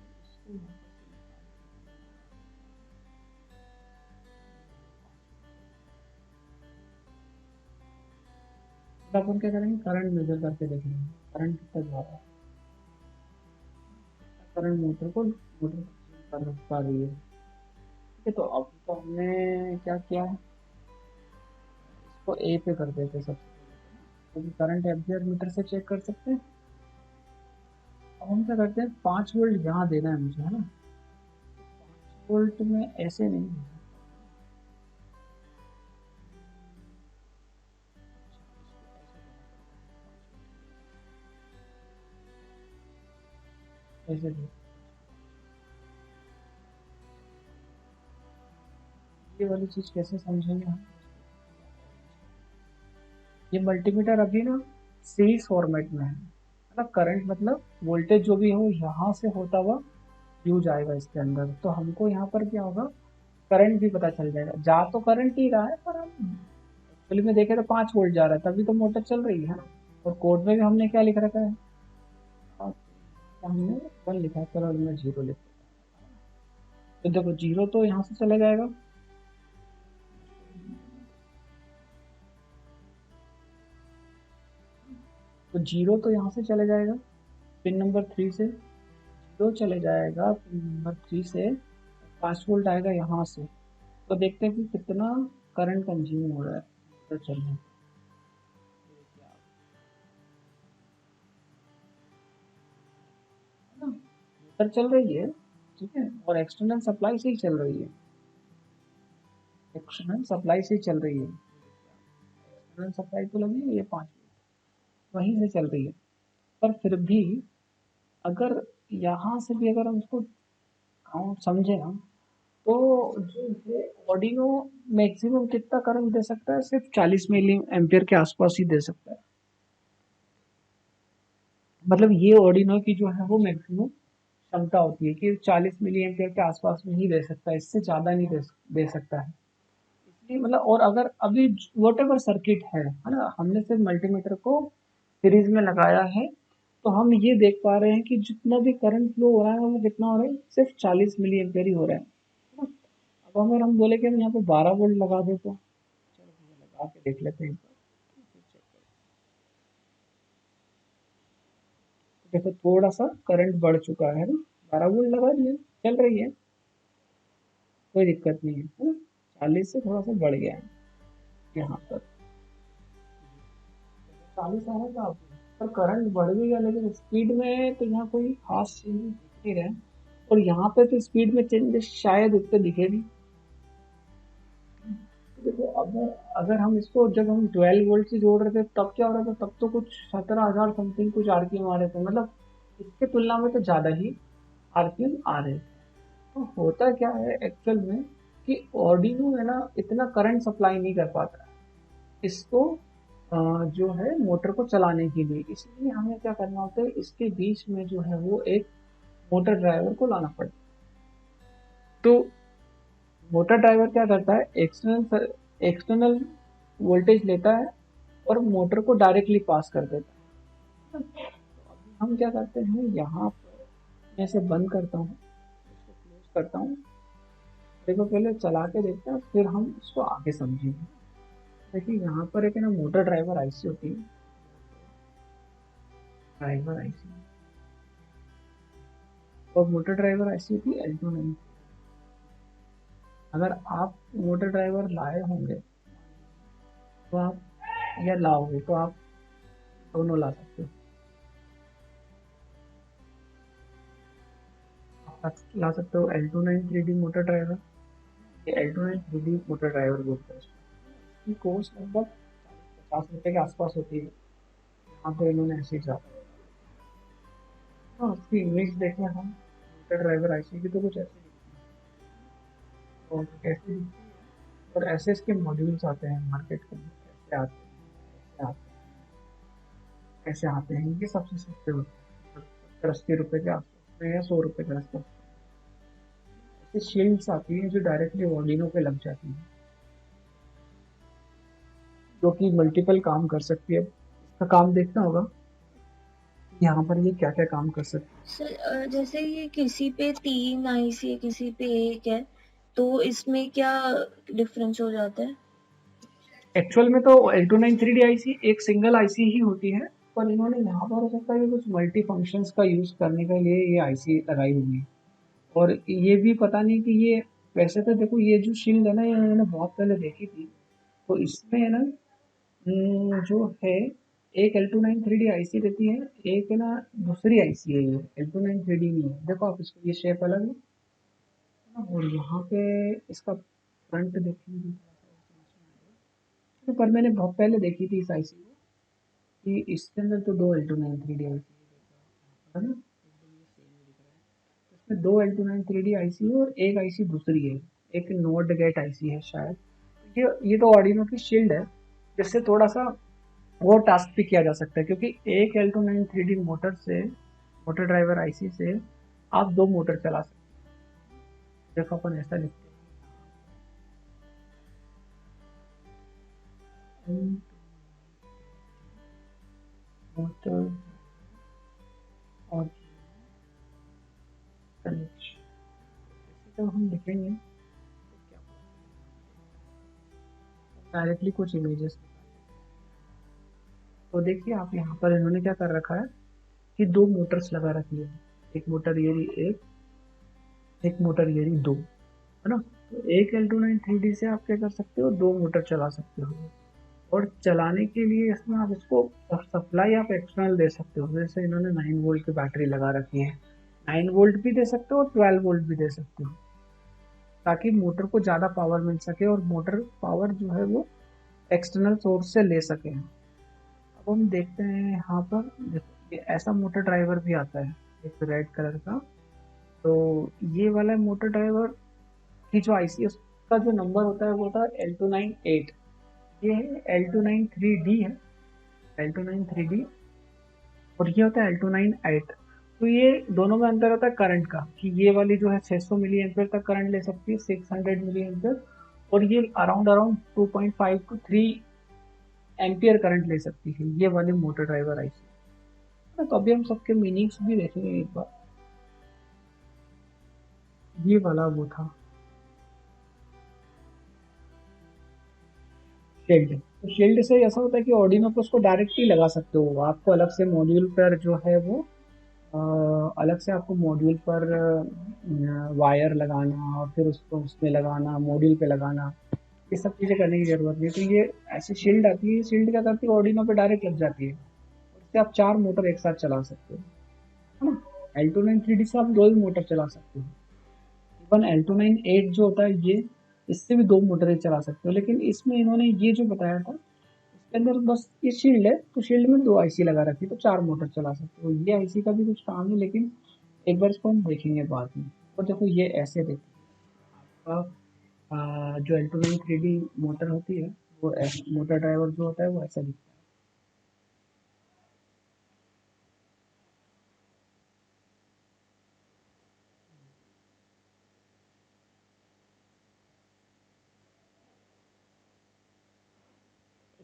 A: पर से निकाल, अपन क्या करेंगे, करंट मेजर करके देखेंगे करंट कितना जा रहा है, करंट मोटर कर पा रही है। ठीक है, तो अब तो हमने क्या किया है, इसको ए पे कर देते हैं सबसे पहले, क्योंकि करंट एम्पियर मीटर से चेक कर सकते हैं। अब हम क्या करते हैं, 5 वोल्ट यहाँ देना है मुझे, है ना, 5 वोल्ट में ऐसे नहीं है। ऐसे भी ये वाली चीज कैसे समझेंगे हम, ये मल्टीमीटर अभी ना सीरीज फॉर्मेट में है, मतलब करंट मतलब वोल्टेज जो भी हो यहाँ से होता हुआ यू जाएगा इसके अंदर, तो हमको यहाँ पर क्या होगा, करंट भी पता चल जाएगा, जा तो करंट ही रहा है, पर हम एक्चुअली में देखें तो 5 वोल्ट जा रहा है, तभी तो मोटर चल रही है ना। और कोड में भी हमने क्या लिख रखा है, और हमने 1 लिखा है, चलो मैं 0 लिख, तो देखो 0 तो यहाँ से चला जाएगा, तो 0 तो यहाँ से चले जाएगा, पिन नंबर 3 से 0 चले जाएगा, पिन नंबर 3 से 5 वोल्ट आएगा यहाँ से, तो देखते हैं कि कितना करंट कंज्यूम हो रहा है मोटर चलने में। है ना, मोटर चल रही है, ठीक है, और एक्सटर्नल सप्लाई से ही चल रही है, एक्सटर्नल सप्लाई से ही चल रही है, एक्सटर्नल सप्लाई तो लगी है ये 5 वहीं से चल रही है। पर फिर भी अगर यहाँ से भी अगर हम उसको काउंट समझे हम, तो जो है ऑर्डिनो मैक्सिमम कितना करंट दे सकता है, सिर्फ 40 मिली एम्पियर के आसपास ही दे सकता है, मतलब ये ऑर्डिनो की जो है वो मैक्सिमम क्षमता होती है कि 40 मिली एम्पियर के आसपास में ही दे सकता है, इससे ज़्यादा नहीं दे सकता है। इसलिए मतलब, और अगर अभी वट एवर सर्किट है ना, हमने सिर्फ मल्टीमीटर को सीरीज में लगाया है, तो हम ये देख पा रहे हैं कि जितना भी करंट फ्लो हो रहा है वो कितना हो रहा है, सिर्फ 40 मिली एम्पियर ही हो रहा है ना। अब अगर हम बोले कि हम यहाँ पे 12 वोल्ट लगा दे, तो चलो भैया लगा के देख लेते हैं एक बार, फिर चेक करें। तो देखो थोड़ा सा करंट बढ़ चुका है ना, 12 वोल्ट लगा दिया, चल रही है, कोई दिक्कत नहीं है ना, 40 से थोड़ा सा बढ़ गया है यहाँ पर, 40 आ रहा था आपको, पर करंट बढ़ गया, लेकिन स्पीड में तो यहाँ कोई खास चेंजेस दिख नहीं रहे, और यहाँ पे तो स्पीड में चेंजेस शायद उतने दिखे नहीं। तो देखो अगर अगर हम इसको, जब हम 12 वोल्ट से जोड़ रहे थे तब क्या हो रहा था, तब तो कुछ 17,000 समथिंग कुछ आरपीएम आ रहे थे, मतलब इसके तुलना में तो ज़्यादा ही आरपीएम आ रहे थे। तो होता क्या है एक्चुअल में, कि ऑर्डिनो है ना इतना करंट सप्लाई नहीं कर पाता है इसको, जो है मोटर को चलाने के लिए, इसलिए हमें क्या करना होता है, इसके बीच में जो है वो एक मोटर ड्राइवर को लाना पड़ता है। तो मोटर ड्राइवर क्या करता है, एक्सटर्नल वोल्टेज लेता है और मोटर को डायरेक्टली पास कर देता है। तो अभी हम क्या करते हैं, यहाँ पर मैं इसे बंद करता हूँ, इसको क्लोज करता हूँ। देखो पहले चला के देखते हैं, फिर हम इसको आगे समझेंगे। देखिए यहाँ पर एक है ना मोटर ड्राइवर आईसी होती है, ड्राइवर आईसी, और मोटर ड्राइवर आईसी होती है L29। अगर आप मोटर ड्राइवर लाए होंगे तो आप, या लाओगे तो आप दोनों ला सकते हो। आप ला सकते हो L29 3D मोटर ड्राइवर, ये L29 3D मोटर ड्राइवर बोलते हैं इसकी कॉस्ट लगभग 40-50 रुपए के आसपास होती है। यहाँ पे इन्होंने ऐसे ही चाहा। हाँ, उसकी इमेज देखें हम मोटर ड्राइवर आईसी की तो कुछ ऐसे दिखती है, और कैसे दिखती है, और ऐसे इसके मॉड्यूल्स आते हैं मार्केट के अंदर, कैसे आते हैं, कैसे आते हैं, कैसे आते हैं। ये सबसे सस्ते होते हैं, 70-80 रुपए के आसपास में या 100 रुपए के आसपास। ऐसी शील्ड्स आती हैं जो डायरेक्टली ऑर्डिनो पे लग जाती हैं, जो कि मल्टीपल काम कर सकती है। इसका काम देखना होगा यहाँ पर ये क्या क्या काम कर सकती
B: सर जैसे ये किसी पे 3 आईसी है, किसी पे 1 है, तो इसमें क्या डिफरेंस हो जाता है?
A: है। एक्चुअल में तो L29 3D आईसी एक सिंगल आईसी ही होती है, पर इन्होंने यहाँ पर हो सकता है कि कुछ मल्टी फंक्शंस का यूज करने के लिए ये आईसी लगाई हुई है। और ये भी पता नहीं कि ये, वैसे तो देखो ये जो शील्ड है ना, ये मैंने बहुत पहले देखी थी। तो इसमें है ना, जो है, एक L29 3D आईसी रहती है, एक है ना दूसरी आईसी है, ये L29 3D नहीं है। देखो आप इसको, ये शेप अलग है ना, और यहाँ पे इसका फ्रंट देखेंगे तो थोड़ा सा समझ में आएगा। तो पर मैंने बहुत पहले देखी थी इस आईसी को, कि इसके अंदर तो दो L29 3D आईसी है ना, एकदम ये सेम ही दिख रहा है। तो इसमें दो L29 3D आईसी है और एक आईसी दूसरी है, एक नोट गेट आईसी है शायद। ये तो ऑर्डिनो की शील्ड है, जिससे थोड़ा सा वो टास्क भी किया जा सकता है, क्योंकि एक L29 3D मोटर से, मोटर ड्राइवर आईसी से आप दो मोटर चला सकते हैं। देखो अपन ऐसा लिखते हैं, मोटर और कनेक्शन, ऐसे जब हम लिखेंगे तो क्या डायरेक्टली कुछ इमेजेस। तो देखिए आप यहाँ पर इन्होंने क्या कर रखा है कि दो मोटर्स लगा रखी है, एक मोटर ये रही एक, एक मोटर ये रही दो, है ना। तो एक L29 3D से आप क्या कर सकते हो, दो मोटर चला सकते हो। और चलाने के लिए इसमें आप इसको सप्लाई आप एक्सटर्नल दे सकते हो, जैसे इन्होंने 9 वोल्ट की बैटरी लगा रखी है, 9 वोल्ट भी दे सकते हो और 12 वोल्ट भी दे सकते हो, ताकि मोटर को ज़्यादा पावर मिल सके और मोटर पावर जो है वो एक्सटर्नल सोर्स से ले सके। अब हम देखते हैं यहाँ पर, देखो ये ऐसा मोटर ड्राइवर भी आता है, एक रेड कलर का। तो ये वाला मोटर ड्राइवर की जो आईसी है उसका जो नंबर होता है वो होता है L298। ये है L293D है, L293D, और ये होता है L298। तो ये दोनों में अंतर होता है करंट का, कि ये वाली जो है 600 मिली एम्पियर तक करंट ले सकती है, 600 मिली एम्पियर, और ये around around 2.5 to 3 ampere current ले सकती है, ये वाली मोटर ड्राइवर आईसी। तो अभी हम सबके मीनिंग्स भी देखेंगे एक बार। ये वाला वो था शील्ड। तो शील्ड से ऐसा होता है कि ऑर्डिनो पे उसको डायरेक्टली लगा सकते हो, आपको अलग से मॉड्यूल पर जो है वो, अलग से आपको मॉड्यूल पर वायर लगाना और फिर उसको उसमें लगाना, मॉड्यूल पे लगाना, ये सब चीज़ें करने की जरूरत नहीं। तो ये ऐसी शील्ड आती है, शील्ड क्या करती है, ऑर्डिनो पे डायरेक्ट लग जाती है, उससे आप चार मोटर एक साथ चला सकते हो, है ना। L29 3D से आप दो ही मोटर चला सकते हो। इवन L298 जो होता है ये, इससे भी दो मोटरें चला सकते हो, लेकिन इसमें इन्होंने ये जो बताया था, इसके अंदर बस ये शील्ड है, तो शील्ड में दो आईसी लगा रखी है, तो चार मोटर चला सकते हो। ये आईसी का भी कुछ काम है, लेकिन एक बार इसको हम देखेंगे बाद में। और देखो ये ऐसे देखो, आपका जो L293D मोटर होती है, वो मोटर ड्राइवर जो होता है वो ऐसा दिखता है।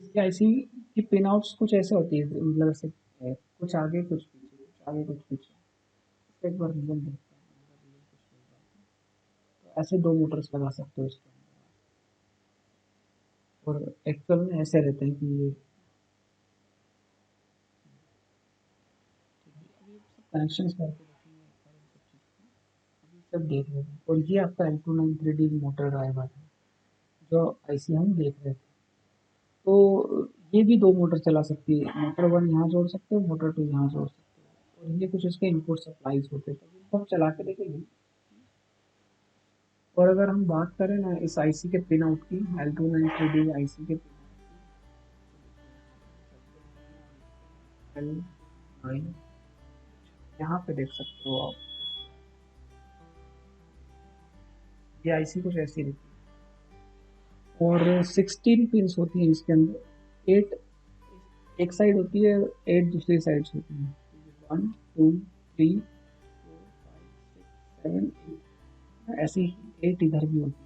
A: इसकी आईसी की पिन आउट्स कुछ ऐसे होती है, मतलब ऐसे कुछ आगे कुछ पीछे, कुछ आगे कुछ पीछे। एक बार रियल देखते हैं, अगर रियल कुछ मिल जाता है तो ऐसे दो मोटर्स लगा सकते हो इसके अंदर। और एक्चुअल में ऐसे रहते हैं कि ये कनेक्शन करके देखेंगे एक बार इन सब चीज़ को, अभी सब देख रहे हैं। और ये आपका L293D मोटर ड्राइवर है जो आईसी हम देख रहे थे। तो ये भी दो मोटर चला सकती है, मोटर वन यहाँ जोड़ सकते हो, मोटर टू यहाँ जोड़ सकते हो। और ये कुछ इसके इनपुट सप्लाईज होते हैं, तो इनको हम चला के देखेंगे। और अगर हम बात करें ना इस आईसी के पिन आउट की, L293D आईसी के पिन L9, यहाँ पे देख सकते हो आप, ये आईसी कुछ ऐसी रहती है। और 16 पिंस होती हैं इसके अंदर, 8 एक साइड होती है, 8 दूसरी साइड होती है। 1 2 3 4 5 6 7 ऐसी 8 इधर भी होती है।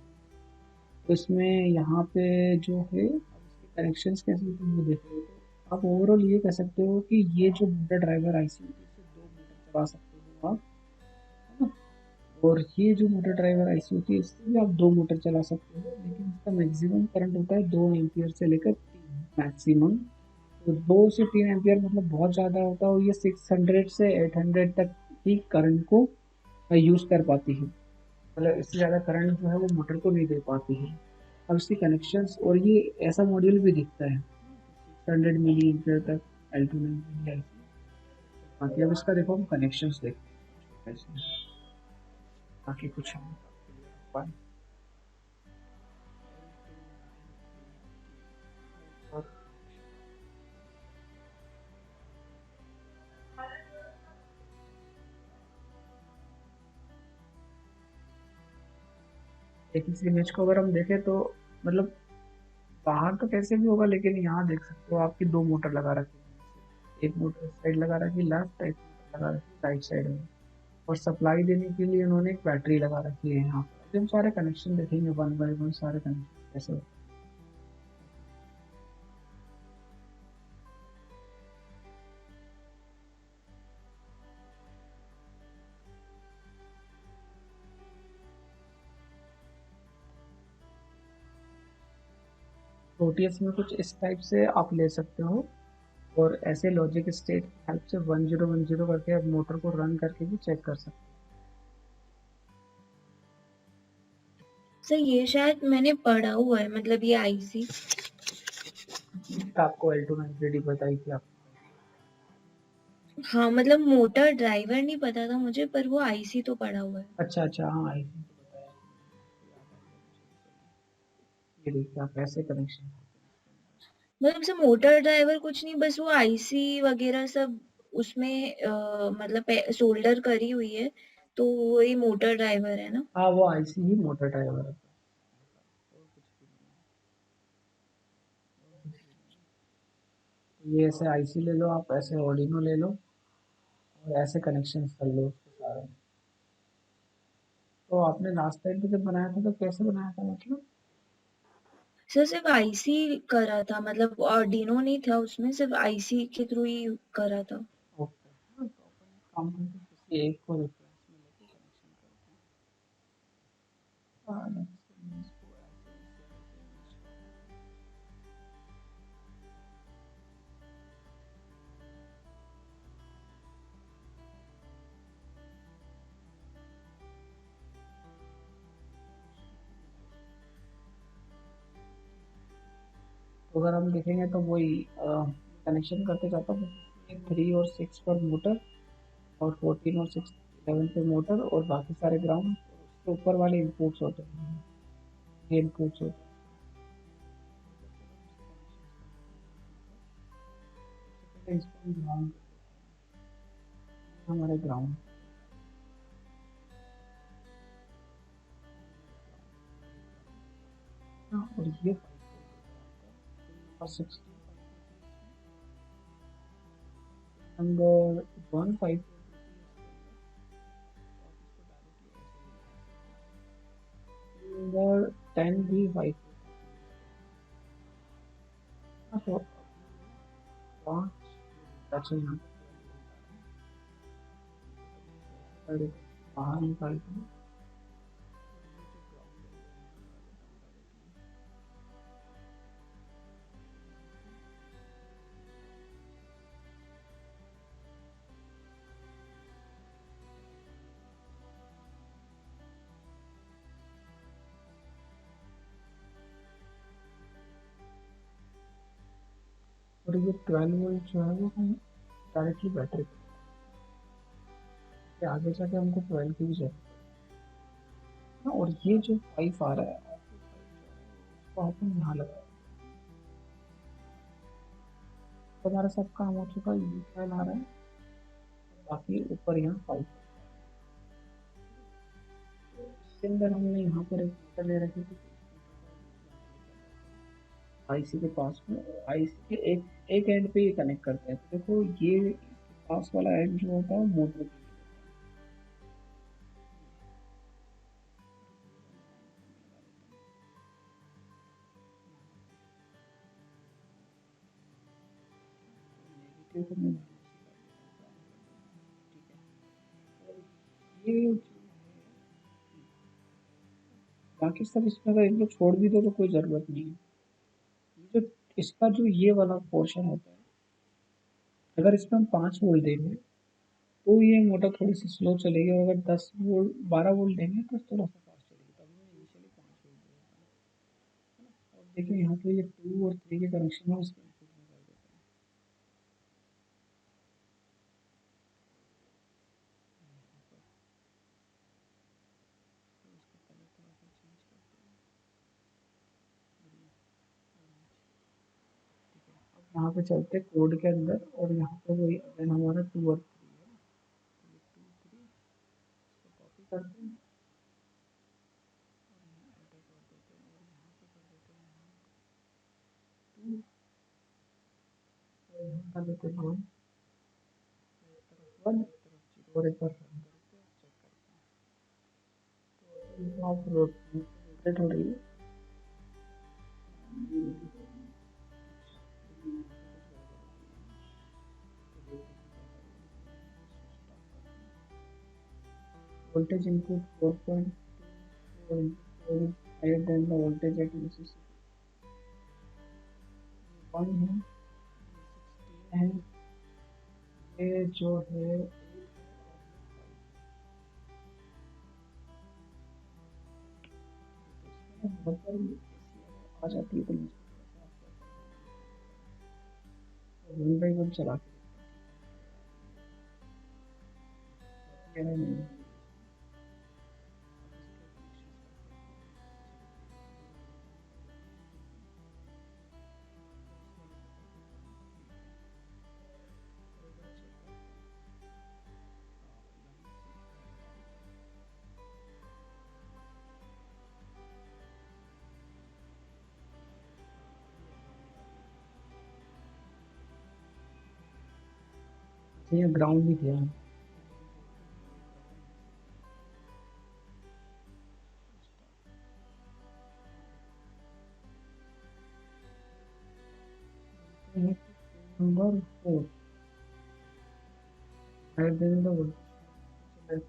A: तो इसमें यहाँ पे जो है, अब इसके कनेक्शंस कैसे होते हैं वो देख रहे हो, तो आप ओवरऑल ये कह सकते हो कि ये जो मोटर ड्राइवर आईसी होती है, इससे दो मोटर चला सकते हो आप, है ना। और ये जो मोटर ड्राइवर आईसी होती है, इससे भी आप दो मोटर चला सकते हो, लेकिन इसका मैक्सिमम करंट होता है 2 एम्पियर से लेकर 3 मैक्सिमम। तो 2 से 3 एम्पियर मतलब बहुत ज़्यादा होता है, और ये 600 से 800 तक ही करंट को यूज़ कर पाती है। मतलब इससे ज़्यादा करंट जो है वो मोटर को नहीं दे पाती है। अब इसके कनेक्शंस, और ये ऐसा मॉड्यूल भी दिखता है 600 मिली एम्पियर तक, L293 बाकी। अब इसका देखो हम कनेक्शंस देखते हैं कैसे हैं, ताकि कुछ हम क्लियर हो पाए। और एक इस इमेज को अगर हम देखें तो मतलब बाहर तो कैसे भी होगा, लेकिन यहाँ देख सकते हो आपकी दो मोटर लगा रखी है। एक मोटर इस साइड लगा रखी है लेफ्ट, एक मोटर लगा रखी है राइट साइड में। और सप्लाई देने के लिए उन्होंने एक बैटरी लगा रखी है यहाँ पर। अभी हम सारे कनेक्शन देखेंगे वन बाय वन, सारे कनेक्शन कैसे होते हैं। OTS में कुछ इस टाइप से आप ले सकते हो, और ऐसे लॉजिक स्टेट की हेल्प से 1010 करके आप मोटर को रन करके भी चेक कर सकते
B: सर ये शायद मैंने पढ़ा हुआ है, मतलब ये आईसी।
A: हो। आपको L293D बताई थी आप।
B: हाँ मतलब मोटर ड्राइवर नहीं पता था मुझे, पर वो आईसी तो पढ़ा हुआ है।
A: अच्छा अच्छा, हाँ आई थिंक बताया थी मैंने, याद आ गया मुझे। ये देखिए आप ऐसे कनेक्शन,
B: मतलब से मोटर ड्राइवर कुछ नहीं, बस वो आईसी वगैरह सब उसमें मतलब सोल्डर करी हुई है, तो वो ही मोटर ड्राइवर है ना।
A: हाँ वो आईसी ही मोटर ड्राइवर है, और कुछ भी नहीं है। तो ये ऐसे आईसी ले लो आप, ऐसे ऑर्डिनो ले लो, और ऐसे कनेक्शन कर लो उसके सारे। तो आपने लास्ट टाइम पे जब बनाया था तो कैसे बनाया था, मतलब?
B: सर सिर्फ आईसी करा था, मतलब आर्डिनो नहीं था उसमें, सिर्फ आईसी के थ्रू ही करा था।
A: ओके, हाँ तो अपन एक काम करते हैं, किसी एक को रेफरेंस में लेके कनेक्शन करते हैं। हाँ next में इसको ऐसे ऐसे करके मैच करते हैं। तो अगर हम देखेंगे तो वही कनेक्शन करते जाता हूँ, 3 और 6 पर मोटर, और 14 और 6 11 पे मोटर, और बाकी सारे ग्राउंड, और उसके ऊपर वाले इनपुट्स होते हैं, ये इनपुट्स होते हैं। सबसे पहले इसको हम ग्राउंड कर देते हैं, ये हमारे ग्राउंड, और ये 5 वोल्ट होता है आपका, पिन नंबर 16 5 होती है इसमें, पिन नंबर 1 5 वोल्ट होती है इसके अंदर। तो आप इसको डायरेक्टली ऐसे भी निकाल सकते हो। पिन नंबर 10 भी 5 वोल्ट होती है इसके अंदर। हाँ, तो पाँच टच यहाँ पे 12 वोल्ट आ रहा है। बाहर निकालते हैं, और ये 12 वोल्ट जो है वो हम डायरेक्टली बैटरी पे आगे जाके हमको 12 की भी जरूरत है। और ये जो 5 आ रहा है उसको अपन यहाँ लगा, तो हमारा सब काम हो चुका है। ये 12 आ रहा है, बाकी ऊपर यहाँ 5। इसके अंदर हमने यहाँ पर एक मोटर ले रखी थी आईसी के पास में। आईसी के एक एक एंड पे ये कनेक्ट करते हैं, तो देखो ये पास वाला एंड जो होता है मोटर के लिए। नेगेटिव को मैं ठीक है। और ये बाकी सब इसमें अगर इनको छोड़ भी दो तो कोई ज़रूरत नहीं है। ये जो इसका जो ये वाला पोर्शन होता है, अगर इसमें हम 5 वोल्ट देंगे तो ये मोटर थोड़ी सी स्लो चलेगी, और अगर 10 वोल्ट 12 वोल्ट देंगे तो थोड़ा सा फास्ट चलेगी। तभी मैं इनिशियली 5 वोल्ट दे देता हूँ। और देखिए यहाँ पे ये 2 और 3 के कनेक्शन है उसके इनपुट में कर देते हैं। तो इसका कलर थोड़ा सा चेंज करते हैं। बढ़िया, ठीक है। अब यहाँ पे चलते हैं कोड के अंदर, और यहाँ पे वही अगेन हमारा 2 और 3 है। तो ये 2 3 इसको कॉपी करते हैं और यहाँ एंटर कर देते हैं, और यहाँ पे कर देते हैं हम 2, और यहाँ कर देते हैं 1, एक तरफ 1 एक तरफ 0, और एक बार रन करके चेक करते हैं। तो अभी आप रोटेट हो रही है। Voltage input 4.24 higher than the voltage at VCC 1 है, 16 है, ये जो है 8 है, और ये 5 है। तो इसमें ना बहुत सारी ऐसी आ जाती है, तो मैं इसको थोड़ा सा आपको वन बाई वन चला के देखते हैं नहीं। ये ग्राउंड भी दिया है। Number 4 higher than the voltage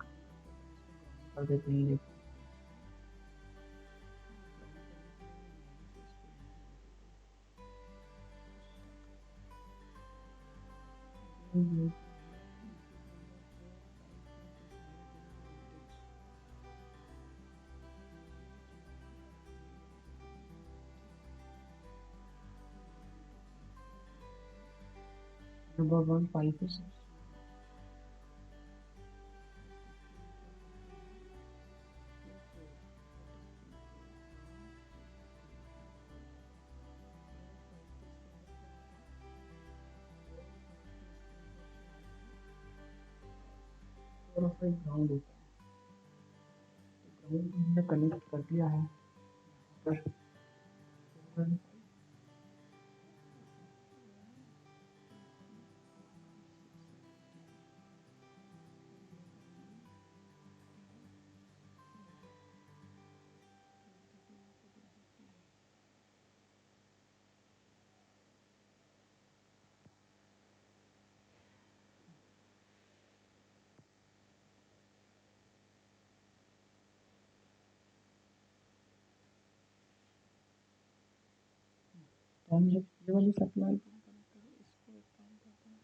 A: कर देते हैं ये। नंबर 1 5 है। और फिर ग्राउंड होता है, तो ग्राउंड हमने कनेक्ट कर दिया है पर हम जब ये वाली सप्लाई को कनेक्ट करें, इसको एक काम करते हैं,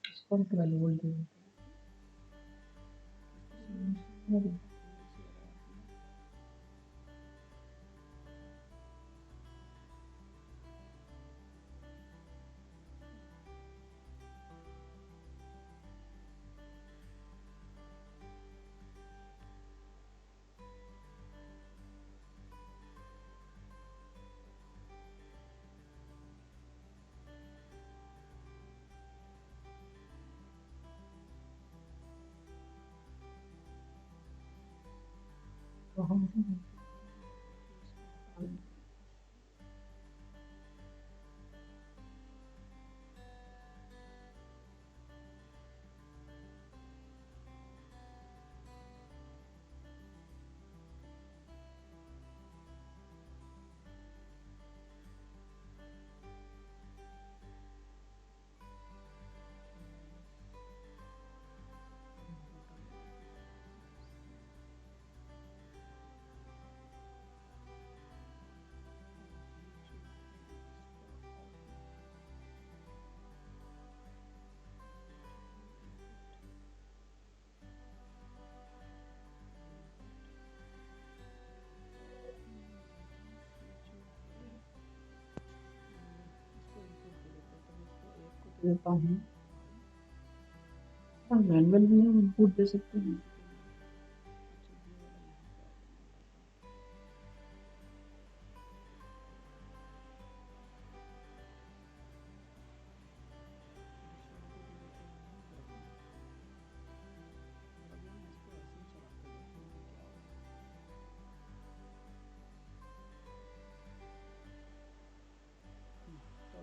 A: इसको हम 12 वोल्ट दे देते हैं। तो हम देता हूँ, मैनुअल भी हम इनपुट दे सकते हैं।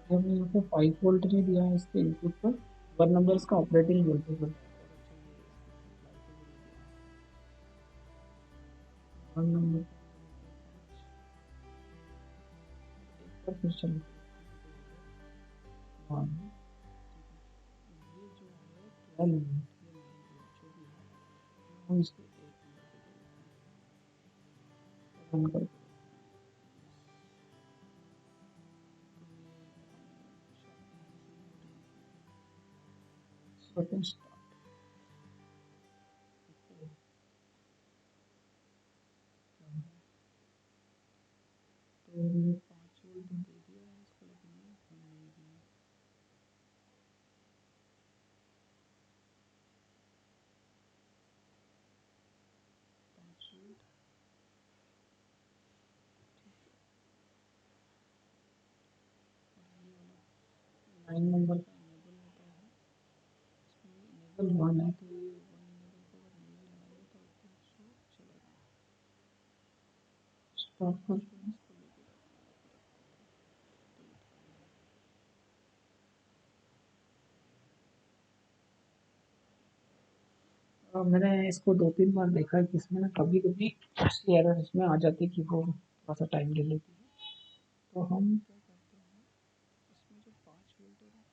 A: हमने यहाँ पे 5 वोल्ट नहीं दिया है इसके इनपुट पर, 1 नंबर इसका ऑपरेटिंग वोल्टेज है, 1 नंबर पर फिर चलो, हाँ ये जो है 12 वोल्ट, हम इसको रन करते हैं। सेकंड तो ये 5 वोल्ट दे दिया है इसको, लेकिन ये हम नहीं दिए 5 वोल्ट। 9 नंबर का इनेबल होता है, इसमें इनेबल 1 है, तो ये 1 इनेबल को अगर नहीं भी लगाएंगे तो आउटपुट शो चलेगा। स्टॉप करते हैं, मैंने इसको 2-3 बार देखा है कि इसमें ना कभी कभी ऐसी एरर इसमें आ जाती है कि वो थोड़ा सा टाइम ले लेती है। तो हम क्या करते हैं, इसमें जो 5 वोल्ट है ना,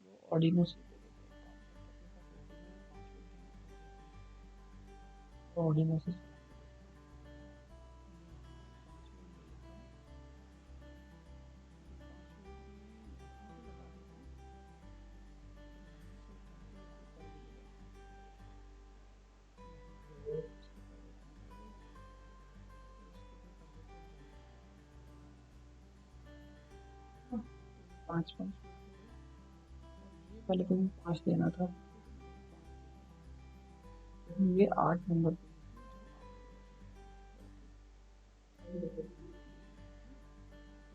A: वो ऑर्डिनो से दे देते हैं, काम करता है, अपने पास ऑर्डिनो है, 5 वोल्ट देना तो ऑर्डिनो से चला के देखते हैं। 5 वोल्ट ले लेता हूँ, 5 वोल्ट में यहाँ पे लगा देता हूँ, यहाँ से उठा के ऊपर भी ले जाता हूँ, इसको कर देता हूँ लो, इसको क्या कर देता हूँ 5-5 ये पहले कभी 5 देना था, लेकिन ये 8 नंबर पे,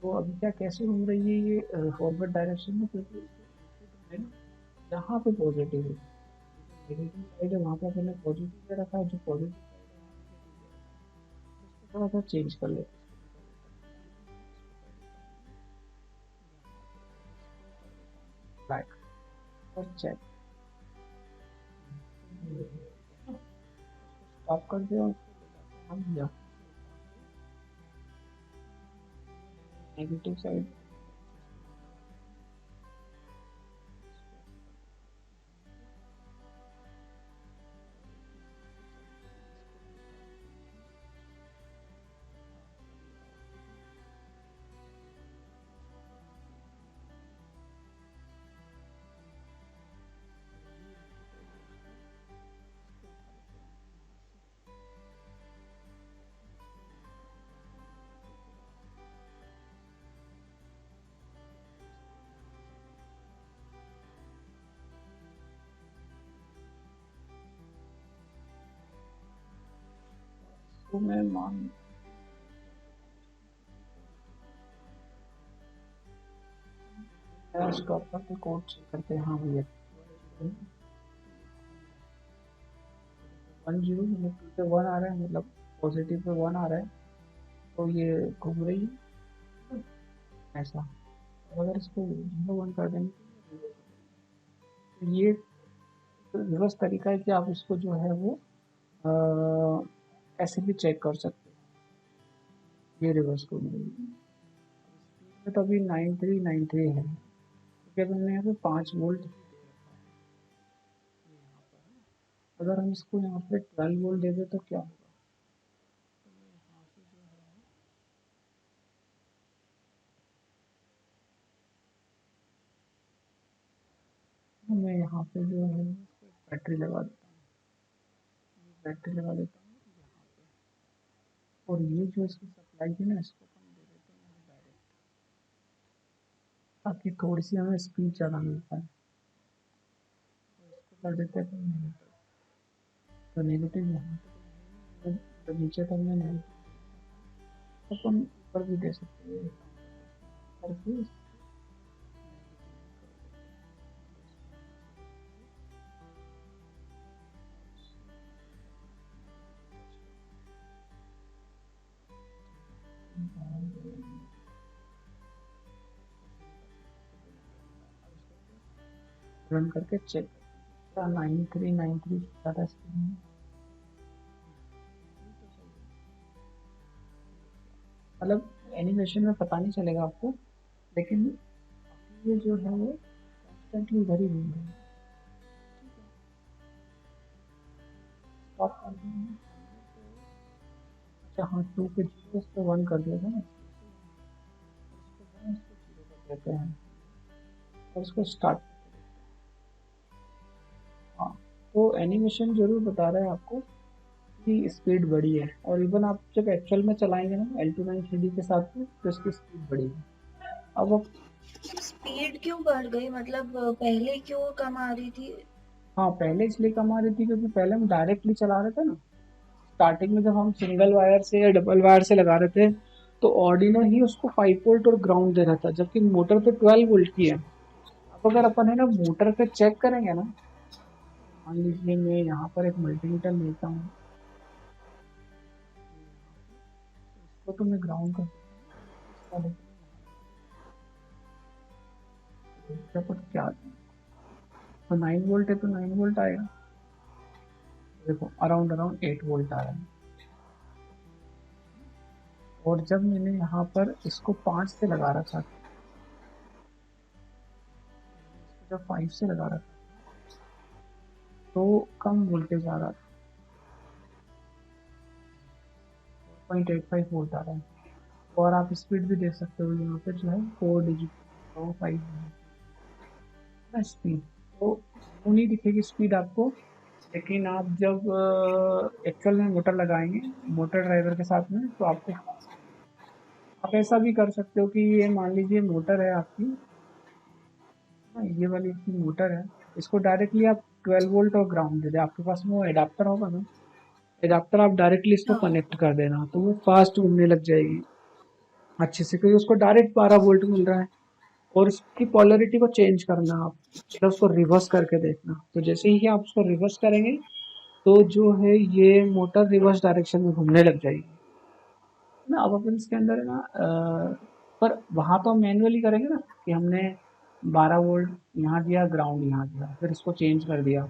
A: तो अभी क्या कैसे घूम रही है ये फॉरवर्ड डायरेक्शन में, क्योंकि इसके इनपुट में ना यहाँ पे पॉजिटिव है, नेगेटिव साइड है वहाँ पे मैंने पॉजिटिव दे रखा है, जो पॉजिटिव साइड है वहाँ नेगेटिव दे रखा है, तो इसको थोड़ा सा चेंज कर लेते हैं, इसको मैं कर देता हूँ ब्लैक और चेक, स्टॉप कर दिया, उसको ले जाते हैं हम यहाँ नेगेटिव साइड, तो मैं मान स्टॉप करके कोड चेक करते हैं। हाँ भैया 10 मतलब 2 पे 1 आ रहा है, मतलब पॉजिटिव पे 1 आ रहा है, तो ये घूम रही है ऐसा। अगर इसको 0 1 कर देंगे तो ये रिवर्स तरीका है कि आप इसको जो है वो ऐसे भी चेक कर सकते हैं। ये रिवर्स को में तो अभी 9393 है, क्योंकि अब हमने यहाँ पे 5 वोल्ट। अगर हम इसको यहाँ पे 12 वोल्ट दे दें तो क्या होगा? तो मैं यहाँ पे जो है बैटरी लगा देता हूँ, बैटरी लगा देता हूँ यहाँ पे। और ये जो इसकी सप्लाई है ना, इसको हम दे देते हैं डायरेक्ट, ताकि थोड़ी सी हमें स्पीड ज़्यादा मिल पाए। तो इसको कर देते हैं नेगेटिव। तो नेगेटिव यहाँ पे तो नीचे तो हमने नेगेटिव, तो अपन ऊपर भी दे सकते हैं करके। रन करके चेक 9393 ज़्यादा स्पीड में। मतलब एनिमेशन में पता नहीं चलेगा आपको, लेकिन ये जो है वो कॉन्स्टेंटली इधर ही घूम रही है। स्टॉप कर देंगे। अच्छा हाँ, 2 पे 0 इस पे 1 कर दिया था ना, इसको 0 कर देते हैं और इसको स्टार्ट। हाँ, तो एनिमेशन जरूर बता रहा है आपको कि स्पीड बढ़ी है, और इवन आप जब एक्चुअल में चलाएंगे ना L29 3D के साथ में, तो इसकी स्पीड बढ़ी है। अब आप
B: स्पीड क्यों बढ़ गई, मतलब पहले क्यों कम आ रही थी?
A: हाँ, पहले इसलिए कम आ रही थी क्योंकि पहले हम डायरेक्टली चला रहे थे ना। स्टार्टिंग में जब हम सिंगल वायर से या डबल वायर से लगा रहे थे, तो ऑर्डिनो ही उसको 5 वोल्ट और ग्राउंड दे रहा था, जबकि मोटर तो 12 वोल्ट की है। अब अगर अपन है ना मोटर पे चेक करेंगे ना, मान लीजिए मैं यहाँ पर एक मल्टीमीटर लेता हूँ, इसको तो मैं ग्राउंड कर देता हूँ, क्या तो 9 वोल्ट है तो 9 वोल्ट आएगा। देखो अराउंड अराउंड 8 वोल्ट आ रहा है। और जब मैंने यहाँ पर इसको 5 से लगा रखा था, जब 5 से लगा रखा तो कम वोल्टेज आ रहा था, 0.85 वोल्ट आ रहा है। और आप स्पीड भी देख सकते हो, यहाँ पे जो है 4 डिजिट 5 स्पीड, तो वो नहीं दिखेगी स्पीड आपको। लेकिन आप जब एक्चुअल में मोटर लगाएंगे मोटर ड्राइवर के साथ में, तो आपको आप ऐसा भी कर सकते हो कि ये मान लीजिए मोटर है आपकी, ये वाली इसकी मोटर है, इसको डायरेक्टली आप 12 वोल्ट और ग्राउंड दे दे। आपके पास में वो एडाप्टर होगा ना, एडाप्टर आप डायरेक्टली इसको
B: हाँ।
A: कनेक्ट कर देना, तो वो फास्ट घूमने लग जाएगी अच्छे से, क्योंकि उसको डायरेक्ट 12 वोल्ट मिल रहा है। और उसकी पोलरिटी को चेंज करना आप, मतलब उसको रिवर्स करके देखना। तो जैसे ही आप उसको रिवर्स करेंगे, तो जो है ये मोटर रिवर्स डायरेक्शन में घूमने लग जाएगी ना। अब अपन इसके अंदर है ना पर वहाँ तो हम मैनुअली करेंगे ना, कि हमने 12 वोल्ट यहाँ दिया, ग्राउंड यहाँ दिया, फिर इसको चेंज कर दिया।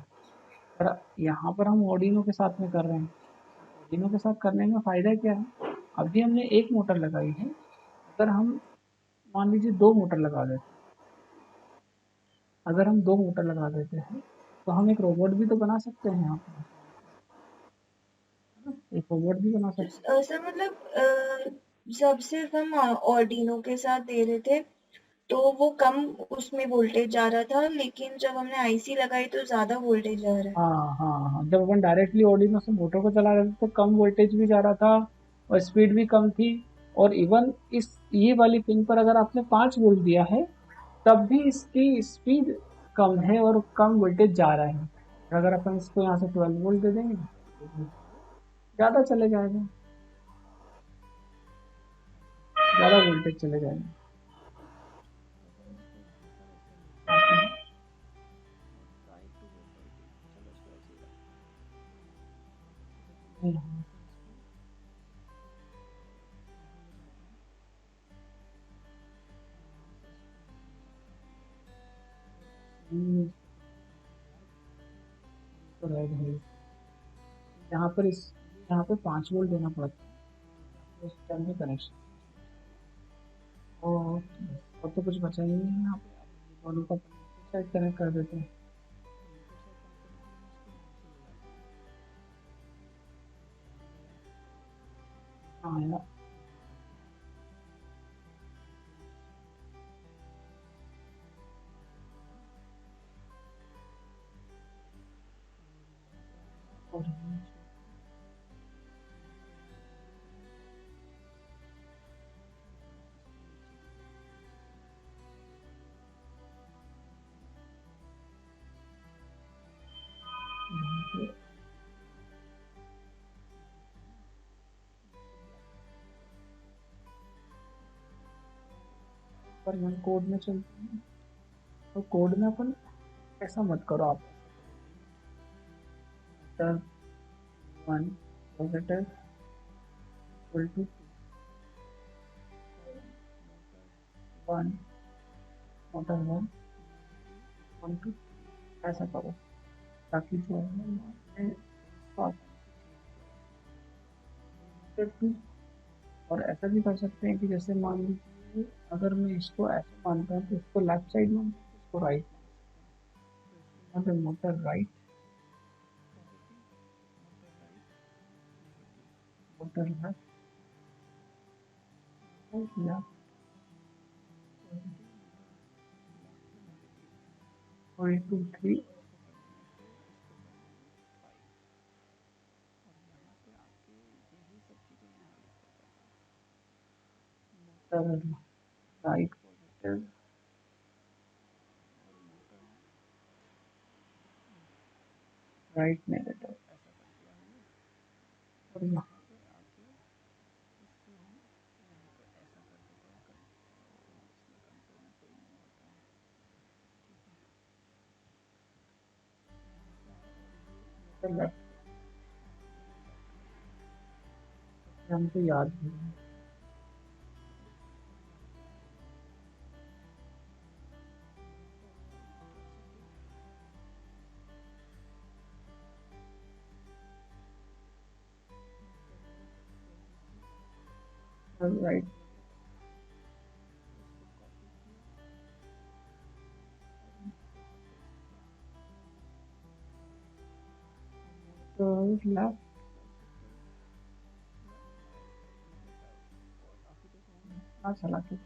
A: पर यहाँ पर हम ऑर्डिनो के साथ में कर रहे हैं। ऑर्डिनो के साथ करने में फ़ायदा क्या है, अभी हमने एक मोटर लगाई है, अगर हम मान लीजिए 2 मोटर लगा देते, अगर हम 2 मोटर लगा देते हैं, तो हम एक रोबोट भी तो बना सकते हैं यहाँ पर, एक रोबोट भी बना सकते हैं।
B: सर मतलब जब सिर्फ हम ऑर्डिनो के साथ दे रहे थे तो वो कम उसमें वोल्टेज जा रहा था, लेकिन जब हमने आईसी लगाई तो ज्यादा वोल्टेज जा रहा है।
A: हाँ हाँ हाँ, जब अपन डायरेक्टली ऑर्डिनो से मोटर को चला रहे थे तो कम वोल्टेज भी जा रहा था और स्पीड भी कम थी। और इवन इस ये वाली पिन पर अगर आपने 5 वोल्ट दिया है, तब भी इसकी स्पीड कम है और कम वोल्टेज जा रहा है। अगर अपन इसको यहाँ से 12 वोल्ट दे देंगे, ज़्यादा चले जाएगा। ज़्यादा वोल्टेज चले जाएगा। आते हैं यहाँ पे तो रेड है। यहाँ पर इस यहाँ पे 5 वोल्ट देना पड़ता है तो इस टाइम में कनेक्शन। और तो कुछ बचा ही नहीं है यहाँ पे। अब दोनों का साइड कनेक्ट कर देते हैं। हाँ यार, और यहाँ पे पर हम कोड में चलते हैं। तो कोड में अपन ऐसा मत करो आप। Metre one positive equal to one, motor one one two, ऐसा करो ताकि जो है मीटर टू। और ऐसा भी कर सकते हैं कि जैसे मान लीजिए अगर मैं इसको ऐसे मानता हूँ तो इसको लेफ्ट साइड मानता हूँ, इसको राइट। यहाँ पे मोटर राइट, मोटर लेफ्ट, या और two three motor right positive, right negative, और यहाँ पे लेफ्ट। हमको याद भी है राइट। तो लेफ्ट, हाँ चला के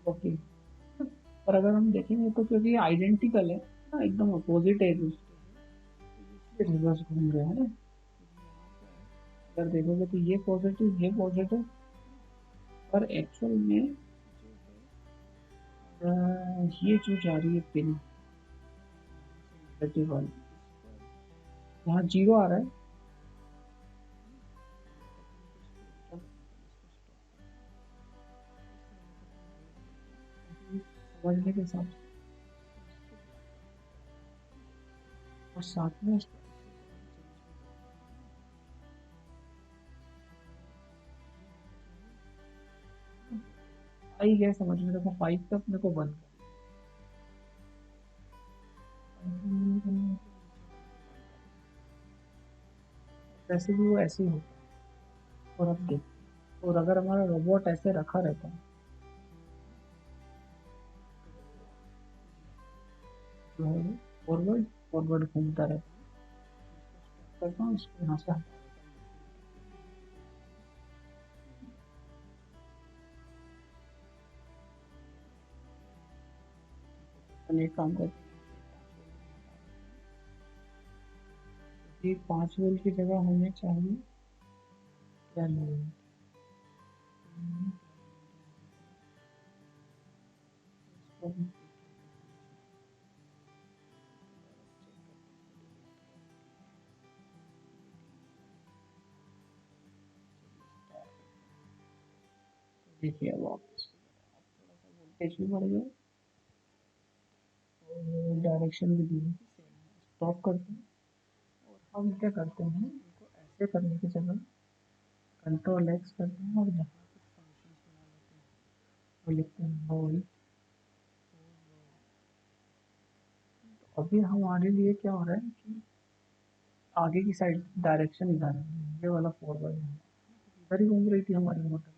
A: ओके। पर अगर हम देखेंगे तो क्योंकि आइडेंटिकल है ना, एकदम अपोजिट है एक दूसरे के, रिवर्स घूम रहे हैं ना। अगर देखोगे तो ये पॉजिटिव, पर एक्चुअल में ये जो जा रही है पिन नेगेटिव वाली, यहाँ जीरो आ रहा है। समझने के हिसाब से और साथ में आई गया समझ में। देखो 5 तक मेरे को बंद कर, वैसे भी वो ऐसे ही होता है। और अब देख, और अगर हमारा रोबोट ऐसे रखा रहता है जो है फॉरवर्ड फॉरवर्ड घूमता रहता है, करता हूँ इसको यहाँ से अपन एक काम करते हैं। ये 5 वोल्ट की जगह हमें चाहिए क्या नहीं, देखिए अब वापस थोड़ा सा वोल्टेज भी बढ़ गया और डायरेक्शन भी दी है सेम है। स्टॉप करते हैं और हम क्या करते हैं, इनको ऐसे करने की जगह कंट्रोल एक्स करते हैं और यहाँ कुछ फंक्शंस बना लेते हैं और लिखते हैं वोल्ट। तो अभी हमारे लिए क्या हो रहा है कि आगे की साइड डायरेक्शन इधर है, ये वाला फॉरवर्ड है, इधर ही घूम रही थी हमारी मोटर।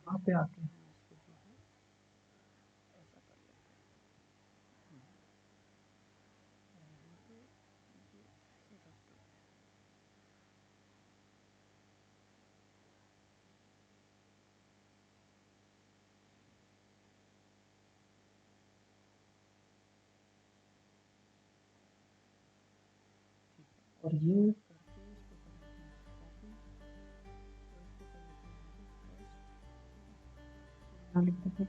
A: यहाँ पे आके हम इसको जो है ऐसा कर लेते हैं। और ये करके इसको कर लेते हैं कॉपी और इसको कर लेते हैं यहाँ लिखते थे।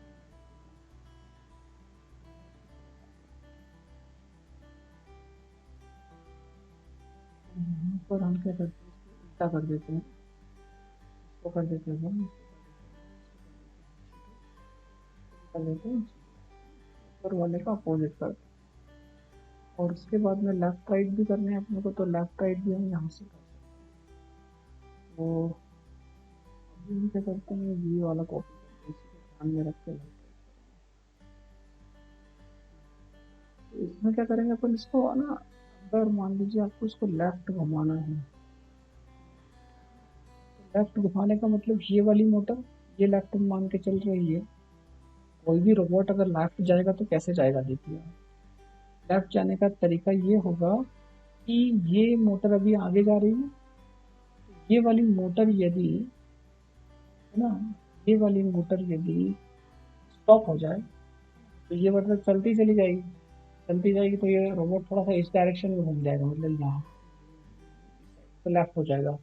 A: यहाँ पर हम क्या करते हैं, इसको उल्टा कर देते हैं, इसको कर देते हैं वन, इसको कर देते हैं ऊपर वाले का अपोजिट करते हैं। और उसके बाद में लेफ्ट राइट भी करने हैं अपने को, तो लेफ्ट राइट भी हम यहाँ से कर सकते हैं। तो अभी हम क्या करते हैं, ये वाला कॉपी करते हैं, इसी को ध्यान में रख के लेफ्ट राइट करेंगे। तो इसमें क्या करेंगे अपन, इसको ना अगर मान लीजिए आपको इसको लेफ्ट घुमाना है, तो लेफ्ट घुमाने का मतलब ये वाली मोटर ये लेफ्ट में मान के चल रही है। कोई भी रोबोट अगर लेफ्ट जाएगा तो कैसे जाएगा, देखिए लेफ्ट जाने का तरीका ये होगा कि ये मोटर अभी आगे जा रही है, ये वाली मोटर यदि है ना, ये वाली मोटर यदि स्टॉप हो जाए तो ये मतलब चलती चली जाएगी, चलती जाएगी, तो ये रोबोट थोड़ा सा इस डायरेक्शन में घूम जाएगा, मतलब यहाँ तो लेफ्ट हो जाएगा।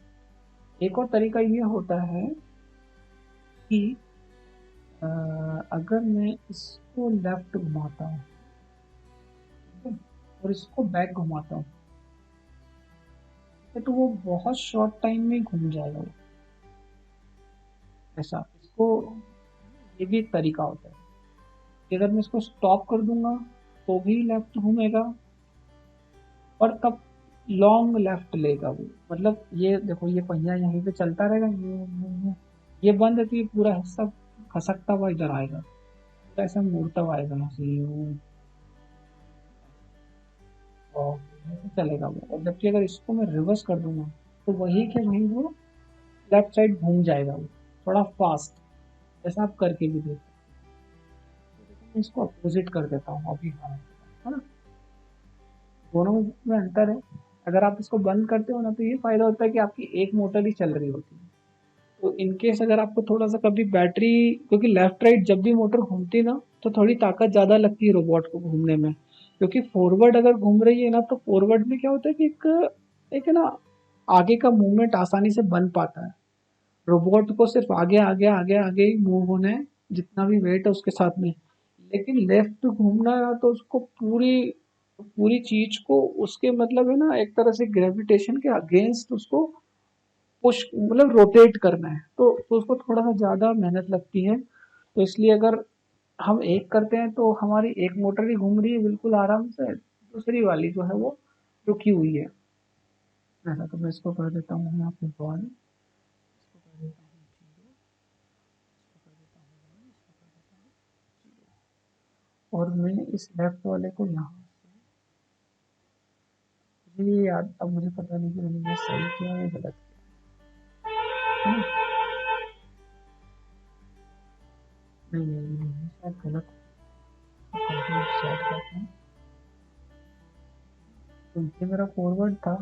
A: एक और तरीका ये होता है कि अगर मैं इसको लेफ्ट घुमाता हूँ और इसको बैक घुमाता हूँ, तो वो बहुत शॉर्ट टाइम में घूम जाएगा वो, ऐसा इसको ये भी एक तरीका होता है कि अगर मैं इसको स्टॉप कर दूंगा तो भी लेफ्ट घूमेगा, और कब लॉन्ग लेफ्ट लेगा वो, मतलब ये देखो ये पहिया यहीं पे चलता रहेगा, ये बंद है तो ये पूरा हिस्सा खसकता हुआ इधर आएगा, तो ऐसा मुड़ता हुआ आएगा यहाँ से और ऐसे चलेगा वो। और जबकि अगर इसको मैं रिवर्स कर दूंगा तो वही के वही वो लेफ्ट साइड घूम जाएगा वो, थोड़ा फास्ट, ऐसा आप करके भी देख सकते हैं। मैं इसको अपोजिट कर देता हूँ अभी, हाँ है ना, दोनों में अंतर है। अगर आप इसको बंद करते हो ना तो ये फायदा होता है कि आपकी एक मोटर ही चल रही होती है। तो इनकेस अगर आपको थोड़ा सा कभी बैटरी, क्योंकि लेफ्ट राइट जब भी मोटर घूमती है ना तो थोड़ी ताकत ज़्यादा लगती है रोबोट को घूमने में, क्योंकि फॉरवर्ड अगर घूम रही है ना तो फॉरवर्ड में क्या होता है कि एक है ना आगे का मूवमेंट आसानी से बन पाता है। रोबोट को सिर्फ आगे आगे आगे आगे ही मूव होना है, जितना भी वेट है उसके साथ में। लेकिन लेफ्ट घूमना है तो उसको पूरी पूरी चीज को उसके मतलब है ना एक तरह से ग्रेविटेशन के अगेंस्ट उसको पुश मतलब रोटेट करना है, तो उसको थोड़ा सा ज़्यादा मेहनत लगती है। तो इसलिए अगर हम एक करते हैं तो हमारी एक मोटर ही घूम रही है बिल्कुल आराम से, दूसरी वाली जो है वो रुकी हुई है। ऐसा तो मैं इसको कर देता हूँ यहाँ पे बॉल, इसको कर देता हूँ जीरो, इसको कर देता हूँ वन, इसको कर देता हूँ जीरो, और मैं इस लेफ्ट वाले को यहाँ से, मुझे ये याद अब मुझे पता नहीं कि मैंने ये सही किया या गलत किया, है ना? नहीं नहीं नहीं शायद गलत, कंट्रोल सेट करते हैं। तो ये मेरा फॉरवर्ड था,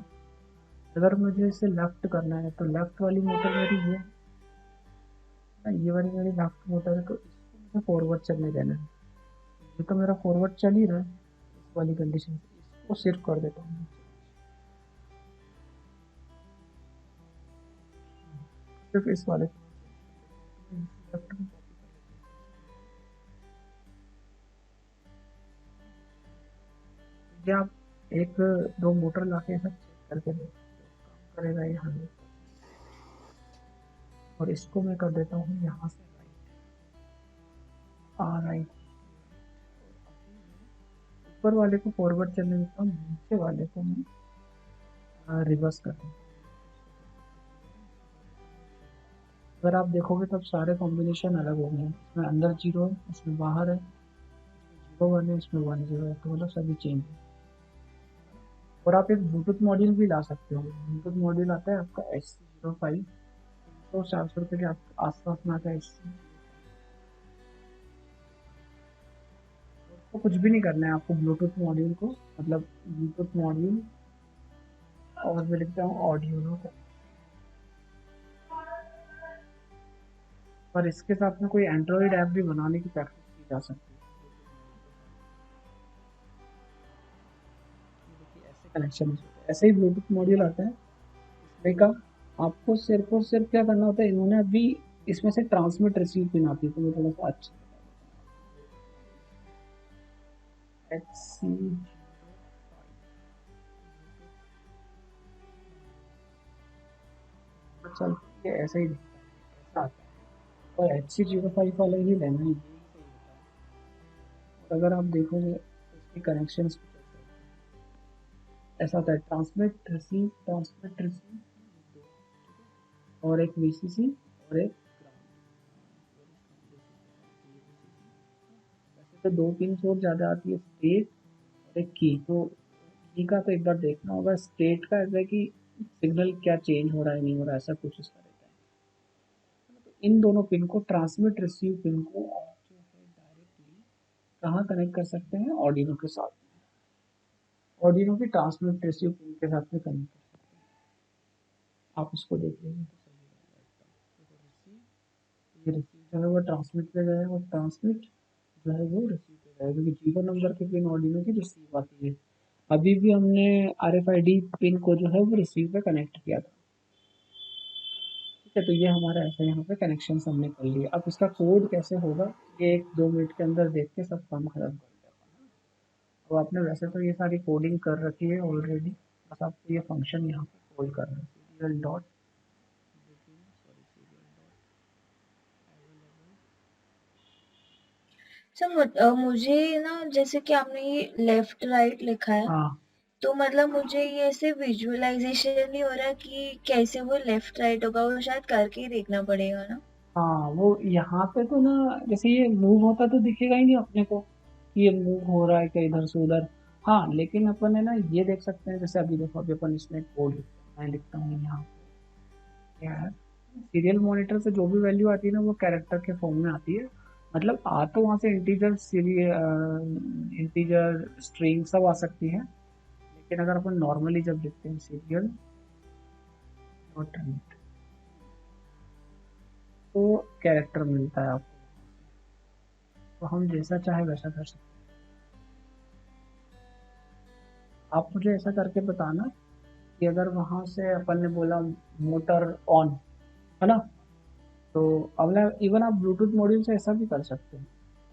A: अगर मुझे इसे लेफ्ट करना है तो लेफ्ट वाली मोटर मेरी ये ना, ये वाली मेरी लेफ्ट मोटर है, तो इसको मुझे फॉरवर्ड चलने देना है। ये तो मेरा फॉरवर्ड चल ही रहा है इस वाली कंडीशन से, इसको सिर्फ कर देता हूँ सिर्फ इस वाले लेफ्ट में। ये आप एक दो मोटर ला के सब चेक करके देख सकते हो, काम करेगा ये 100%। और इसको मैं कर देता हूँ यहाँ से राइट। ऊपर वाले को फॉरवर्ड चलने देता हूँ, नीचे वाले को मैं रिवर्स कर दूँ। अगर आप देखोगे तब सारे कॉम्बिनेशन अलग हो गए हैं, इसमें अंदर 0 है, इसमें बाहर है, 0 1 है, इसमें 1 0 है, तो मतलब सभी चेंज है। और आप एक ब्लूटूथ मॉड्यूल भी ला सकते हो। ब्लूटूथ मॉड्यूल आता है आपका SC05, तो 400 रुपये के आसपास में आता है SC। तो कुछ भी नहीं करना है आपको ब्लूटूथ मॉड्यूल को, मतलब ब्लूटूथ मॉड्यूल और मैं लिखता हूँ ऑडियो को, पर इसके साथ में कोई एंड्रॉइड ऐप भी बनाने की प्रैक्टिस की जा सकती है। देखिए ऐसे कनेक्शन होते हैं, ऐसे ही ब्लूटूथ मॉड्यूल आता है इसमें का। आपको सिर्फ और सिर्फ क्या करना होता है, इन्होंने अभी इसमें से ट्रांसमिट रिसीव पिन आती है, तो मैं थोड़ा सा अच्छा HC चल ये ऐसा ही दिखता है, ऐसा आता है, और HC05 वाला ही लेना है, और अगर आप देखोगे तो इसके कनेक्शन ऐसा होता है, ट्रांसमिट रिसीव और एक VCC और एक वैसे तो 2 पिन और ज़्यादा आती है, स्टेट और एक की। तो की का तो एक बार देखना होगा, स्टेट का ऐसा है कि सिग्नल क्या चेंज हो रहा है नहीं हो रहा है, ऐसा कुछ इसका रहता है। तो इन दोनों पिन को, ट्रांसमिट रिसीव पिन को आप जो है डायरेक्टली कहाँ कनेक्ट कर सकते हैं, ऑर्डिनो के साथ, ऑर्डिनो की ट्रांसमिट रिसीव पिन के साथ में कनेक्ट कर सकते हैं। आप इसको देख लीजिए तो सही रहेगा एकदम। ये रिसीव जो है वो ट्रांसमिट पे गया है, और ट्रांसमिट जो है वो रिसीव पे गया है, क्योंकि 0 नंबर की पिन ऑर्डिनो की रिसीव आती है। अभी भी हमने RFID पिन को जो है वो रिसीव पे कनेक्ट किया था। ठीक है, तो ये हमारा ऐसा यहाँ पे कनेक्शन हमने कर लिया। अब इसका कोड कैसे होगा, ये 1-2 मिनट के अंदर देख के सब काम खत्म कर दिया। तो आपने वैसे तो ये सारी कोडिंग कर रखी है ऑलरेडी, बस आपको ये फंक्शन यहाँ पे कॉल करना है, सीरियल डॉट
B: सर मुझे ना, जैसे कि आपने ये लेफ्ट राइट लिखा है,
A: हाँ
B: तो मतलब मुझे ये ऐसे विजुअलाइजेशन नहीं हो रहा कि कैसे वो लेफ्ट राइट होगा, वो शायद करके ही देखना पड़ेगा ना।
A: हाँ, वो यहाँ पे तो ना, जैसे ये मूव होता तो दिखेगा ही नहीं अपने को कि ये मूव हो रहा है क्या इधर से उधर। हाँ, लेकिन अपन है ना ये देख सकते हैं, जैसे अभी देखो, अभी अपन इसमें कोड मैं लिखता हूँ यहाँ क्या है, सीरियल मॉनिटर से जो भी वैल्यू आती है ना वो कैरेक्टर के फॉर्म में आती है। मतलब आ तो वहाँ से इंटीजर, इंटीजर स्ट्रिंग सब आ सकती है, लेकिन अगर अपन नॉर्मली जब लिखते हैं सीरियल डॉट रीड, तो कैरेक्टर मिलता है आपको, तो हम जैसा चाहे वैसा कर सकते हैं। आप मुझे ऐसा करके बताना कि अगर वहां से अपन ने बोला मोटर ऑन, है ना, तो अगला इवन आप ब्लूटूथ मॉड्यूल से ऐसा भी कर सकते हैं,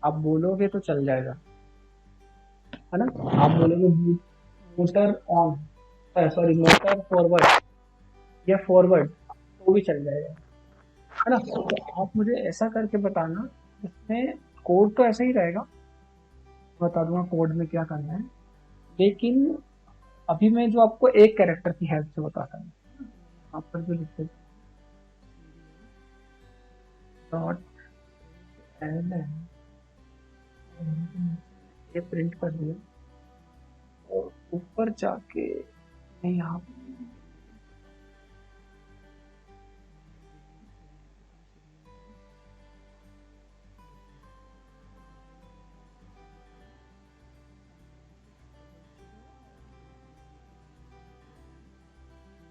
A: आप बोलोगे तो चल जाएगा, है ना। आप बोलोगे motor on, sorry motor forward या फॉरवर्ड, तो भी चल जाएगा, है ना। तो आप मुझे ऐसा करके बताना, इसमें कोड तो ऐसा ही रहेगा, बता दूंगा कोड में क्या करना है, लेकिन अभी मैं जो आपको एक कैरेक्टर की हेल्प से बताता हूँ, यहाँ पर जो लिखते डॉट एल ये प्रिंट कर दिया, और ऊपर जाके मैं यहाँ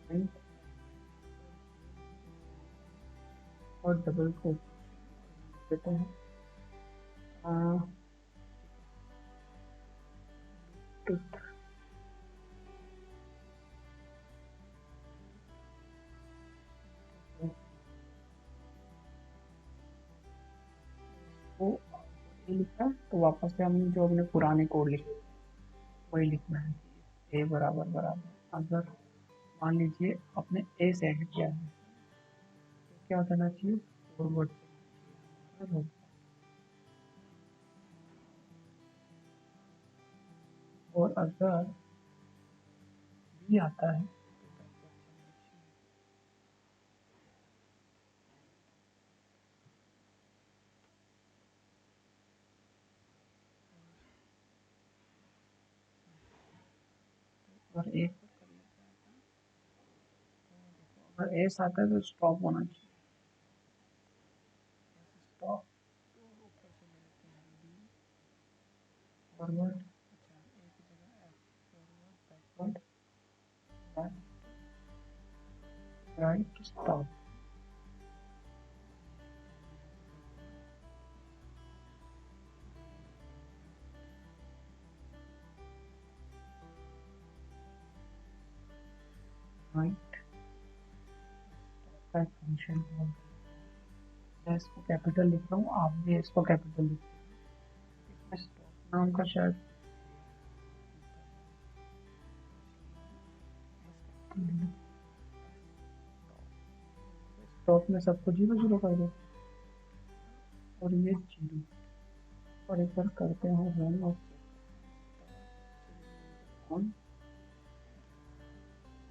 A: प्रिंट और डबल कोट देते हैं, वो ये लिखा है, तो वापस से हमने जो अपने पुराने कोड लिखे वही लिखना है, ए बराबर बराबर, अगर मान लीजिए आपने ए सेट किया है, क्या करना चाहिए, फॉरवर्ड। और अगर भी आता है और एक अगर एस आता है तो स्टॉप होना चाहिए, stop forward, backward, right, stop. Right function, मैं इसको कैपिटल लिख रहा हूँ, आप भी इसको कैपिटल लिख, स्टॉप नाम का शायद स्टॉप में सबको जीरो जीरो कर दो और ये जीरो, और एक बार करते हैं रन और ऑन।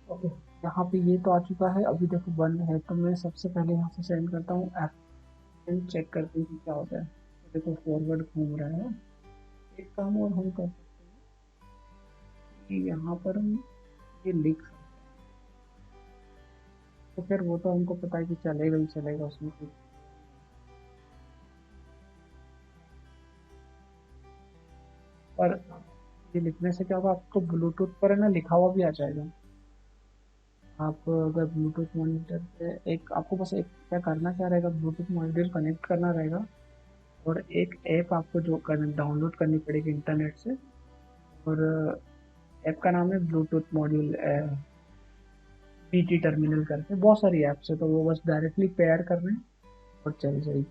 A: ओके, यहाँ पे ये तो आ चुका है, अभी देखो बंद है, तो मैं सबसे पहले यहाँ से सेंड करता हूँ एप, चेक करते हैं कि क्या होता है। तो देखो फॉरवर्ड घूम रहा है। एक काम और हम कर सकते हैं कि यहाँ पर हम ये लिख, तो फिर वो तो हमको पता है कि चलेगा ही चलेगा उसमें कुछ, पर ये लिखने से क्या होगा, आपको ब्लूटूथ पर है ना लिखा हुआ भी आ जाएगा। आप अगर ब्लूटूथ मॉनिटर पे एक आपको बस एक क्या करना क्या रहेगा, ब्लूटूथ मॉनिटर कनेक्ट करना रहेगा और एक ऐप आपको जो डाउनलोड करनी पड़ेगी इंटरनेट से, और ऐप का नाम है ब्लूटूथ मॉड्यूल बीटी टर्मिनल करके, बहुत सारी ऐप्स है, तो वो बस डायरेक्टली पेयर करना है और चल जाएगी।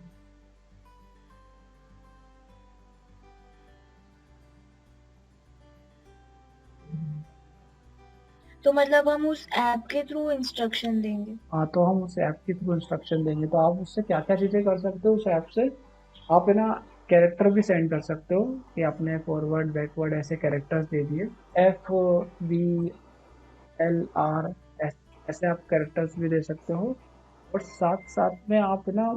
B: तो मतलब हम उस ऐप के थ्रू इंस्ट्रक्शन देंगे?
A: हाँ, तो हम उस ऐप के थ्रू इंस्ट्रक्शन देंगे, तो आप उससे क्या क्या चीज़ें कर सकते हो उस ऐप से, आप है ना कैरेक्टर भी सेंड कर सकते हो कि आपने फॉरवर्ड बैकवर्ड ऐसे कैरेक्टर्स दे दिए, FVLR, ऐसे आप कैरेक्टर्स भी दे सकते हो। और साथ साथ में आप ना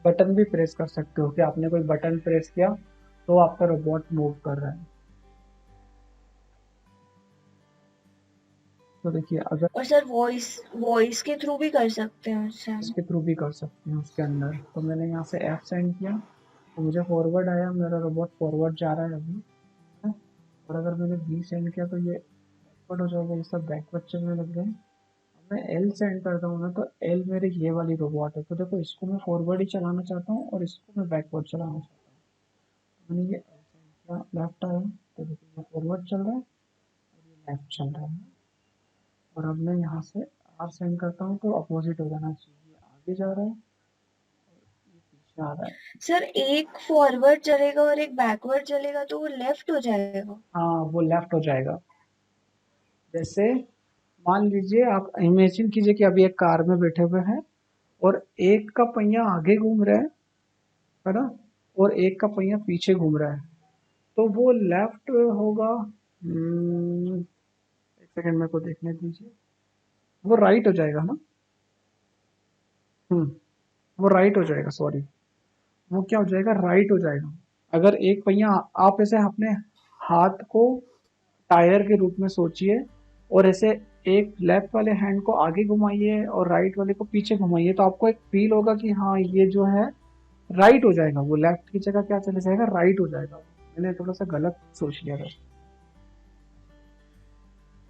A: बटन भी प्रेस कर सकते हो कि आपने कोई बटन प्रेस किया तो आपका रोबोट मूव कर रहा है। तो देखिए, अगर
B: और सर वॉइस वॉइस के थ्रू भी कर सकते हैं उससे हम?
A: इसके थ्रू भी कर सकते हैं उसके अंदर, तो मैंने यहाँ से ऐप सेंड किया तो मुझे फॉरवर्ड आया, मेरा रोबोट फॉरवर्ड जा रहा है अभी, है? और अगर मैंने बी सेंड किया तो ये बैकवर्ड हो जाएगा, ये सब बैकवर्ड चलने लग गए। मैं एल सेंड करता हूँ ना, तो एल मेरे ये वाली रोबोट है, तो देखो इसको मैं फॉरवर्ड ही चलाना चाहता हूँ और इसको मैं बैकवर्ड चलाना चाहता हूँ। मैंने ये एल सेंड किया, लेफ्ट आया, तो देखो ये फॉरवर्ड चल रहा है और ये लेफ्ट चल रहा है। और अब मैं यहाँ से आर सेंड करता हूँ तो अपोजिट हो जाना चाहिए, ये आगे जा रहा है, ये पीछे आ रहा है।
B: सर एक फॉरवर्ड चलेगा और एक बैकवर्ड चलेगा तो वो लेफ्ट हो जाएगा?
A: हाँ, वो लेफ्ट हो जाएगा। जैसे मान लीजिए, आप इमेजिन कीजिए कि अभी एक कार में बैठे हुए हैं और एक का पहिया आगे घूम रहा है ना, और एक का पहिया पीछे घूम रहा है, तो वो लेफ्ट होगा। एक सेकंड मेरे को देखने दीजिए, वो राइट हो जाएगा ना। हम्म वो राइट हो जाएगा, सॉरी, वो क्या हो जाएगा, राइट हो जाएगा। अगर एक पहिया, आप ऐसे अपने हाथ को टायर के रूप में सोचिए और ऐसे एक लेफ्ट वाले हैंड को आगे घुमाइए और राइट वाले को पीछे घुमाइए, तो आपको एक फील होगा कि हाँ ये जो है राइट हो जाएगा, वो लेफ्ट की जगह क्या चले जाएगा, राइट हो जाएगा। मैंने थोड़ा सा गलत सोच लिया था,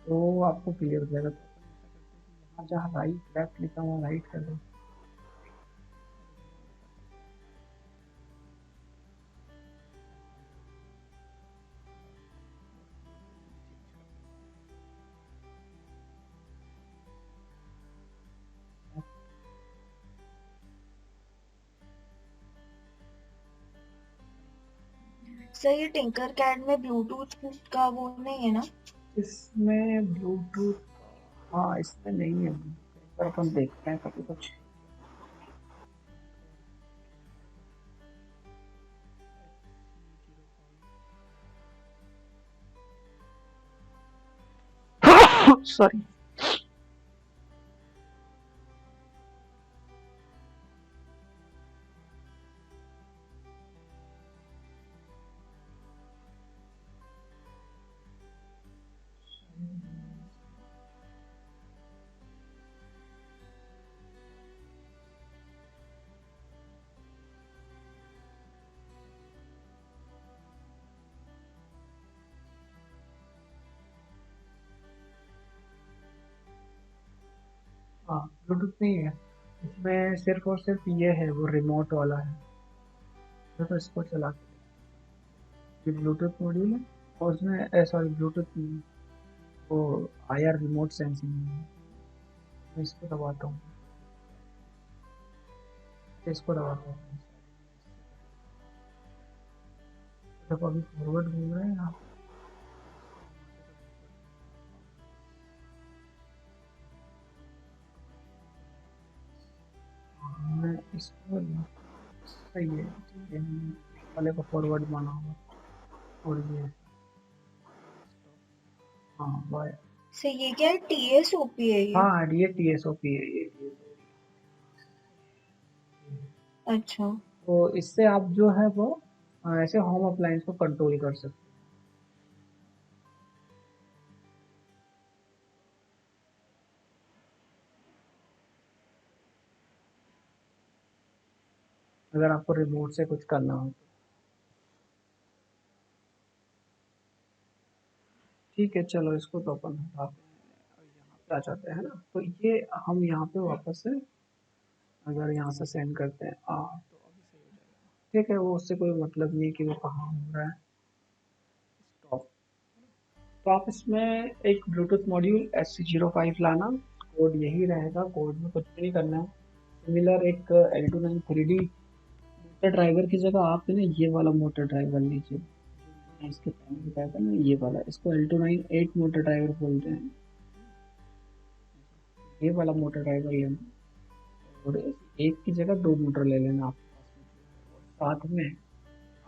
A: तो आपको क्लियर हो जाएगा। यहाँ जहाँ राइट लेफ्ट लिखा हुआ राइट कर दो।
B: सर ये टिंकर कैड में ब्लूटूथ का वो नहीं है ना?
A: इसमें ब्लूटूथ, हाँ इसमें नहीं है, एक बार अपन देखते हैं कभी कुछ। सॉरी। हाँ, ब्लूटूथ नहीं है इसमें, सिर्फ और सिर्फ ये है, वो रिमोट वाला है। तो इसको चला के ब्लूटूथ मॉड्यूल है, और उसमें सॉरी ब्लूटूथ नहीं, वो आईआर रिमोट सेंसिंग है। मैं इसको दबाता हूँ, इसको दबाता हूँ। जब अभी फॉरवर्ड घूम रहे हैं यहाँ, मैं इसको सही है, ठीक है, इस वाले को फॉरवर्ड माना होगा। और ये हाँ बाय।
B: सर ये क्या है, TSOP है ये?
A: हाँ ये TSOP है ये।
B: अच्छा।
A: तो इससे आप जो है वो ऐसे होम अप्लायंस को कंट्रोल कर सकते हैं। अगर आपको रिमोट से कुछ करना हो तो। ठीक है चलो, इसको तो अपन हटाते हैं और यहाँ पे आ जाते हैं ना। तो ये हम यहाँ पे वापस से अगर यहाँ से सेंड करते हैं तो अभी सही हो जाएगा। ठीक है, वो उससे कोई मतलब नहीं कि वो कहाँ हो रहा है। स्टॉप। तो आप इसमें एक ब्लूटूथ मॉड्यूल SC05 लाना, कोड यही रहेगा, कोड में कुछ भी नहीं करना है। सिमिलर एक L29 3D मोटर ड्राइवर की जगह आप ना ये वाला मोटर ड्राइवर लीजिए, इसके पहले बताया था ना ये वाला, इसको L29 8 मोटर ड्राइवर बोलते हैं। ये वाला मोटर ड्राइवर लेना, और एक की जगह दो मोटर ले लेना आपके पास में, और साथ में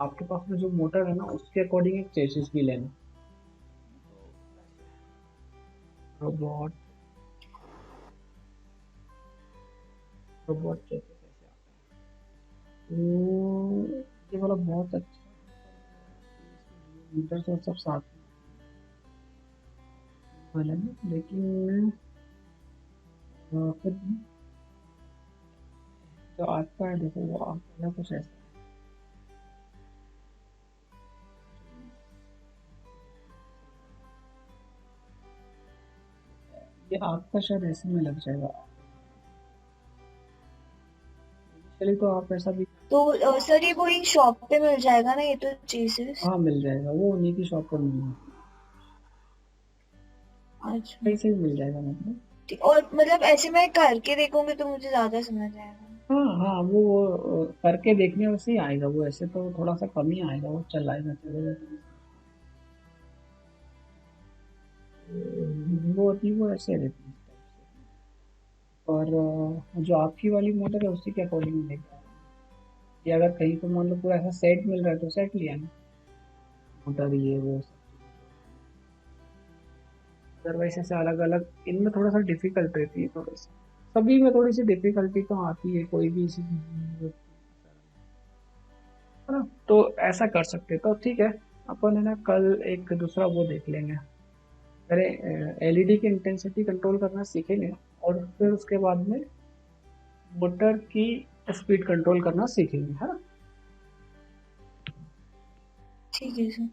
A: आपके पास में जो मोटर है ना उसके अकॉर्डिंग एक चेसिस भी लेना। रोबोट रोबोट चेसिस ऐसे आता है। तो ये वाला बहुत अच्छा मोटर और सब साथ में वाला है, लेकिन फिर भी जो आता है देखो वो आता है कुछ ऐसा। ये आपका शायद ऐसे में लग जाएगा, चलिए तो आप ऐसा भी।
B: तो सर ये वही शॉप पे मिल जाएगा ना ये तो चीजेस?
A: हाँ मिल जाएगा, वो उन्हीं की शॉप पर मिल जाएगा,
B: अच्छा।
A: कहीं से भी मिल जाएगा मतलब।
B: और मतलब ऐसे मैं करके देखूंगी तो मुझे ज्यादा समझ आएगा।
A: हाँ हाँ, वो करके देखने में से ही आएगा, वो ऐसे तो थोड़ा सा कम ही आएगा, वो चलाएगा चलेगा। वो होती है वो ऐसे रहती है इस टाइप से। और जो आपकी वाली मोटर है उसी के अकॉर्डिंग लेके आना, कि अगर कहीं तो मान लो पूरा ऐसा सेट मिल रहा है तो सेट लिया ना, मोटर ये वो सब चीज़ें जो होती हैं। अदरवाइज ऐसे अलग अलग इनमें थोड़ा सा डिफिकल्ट रहती है, थोड़ी सी सभी में थोड़ी सी डिफिकल्टी तो आती है, कोई भी इसी चीज़ में नहीं होती है ना। तो ऐसा कर सकते हैं, तो ठीक है, अपन है ना कल एक दूसरा वो देख लेंगे, पहले LED की इंटेंसिटी कंट्रोल करना सीखेंगे, और फिर उसके बाद में मोटर की स्पीड कंट्रोल करना सीखेंगे, है ना।
B: ठीक है सर।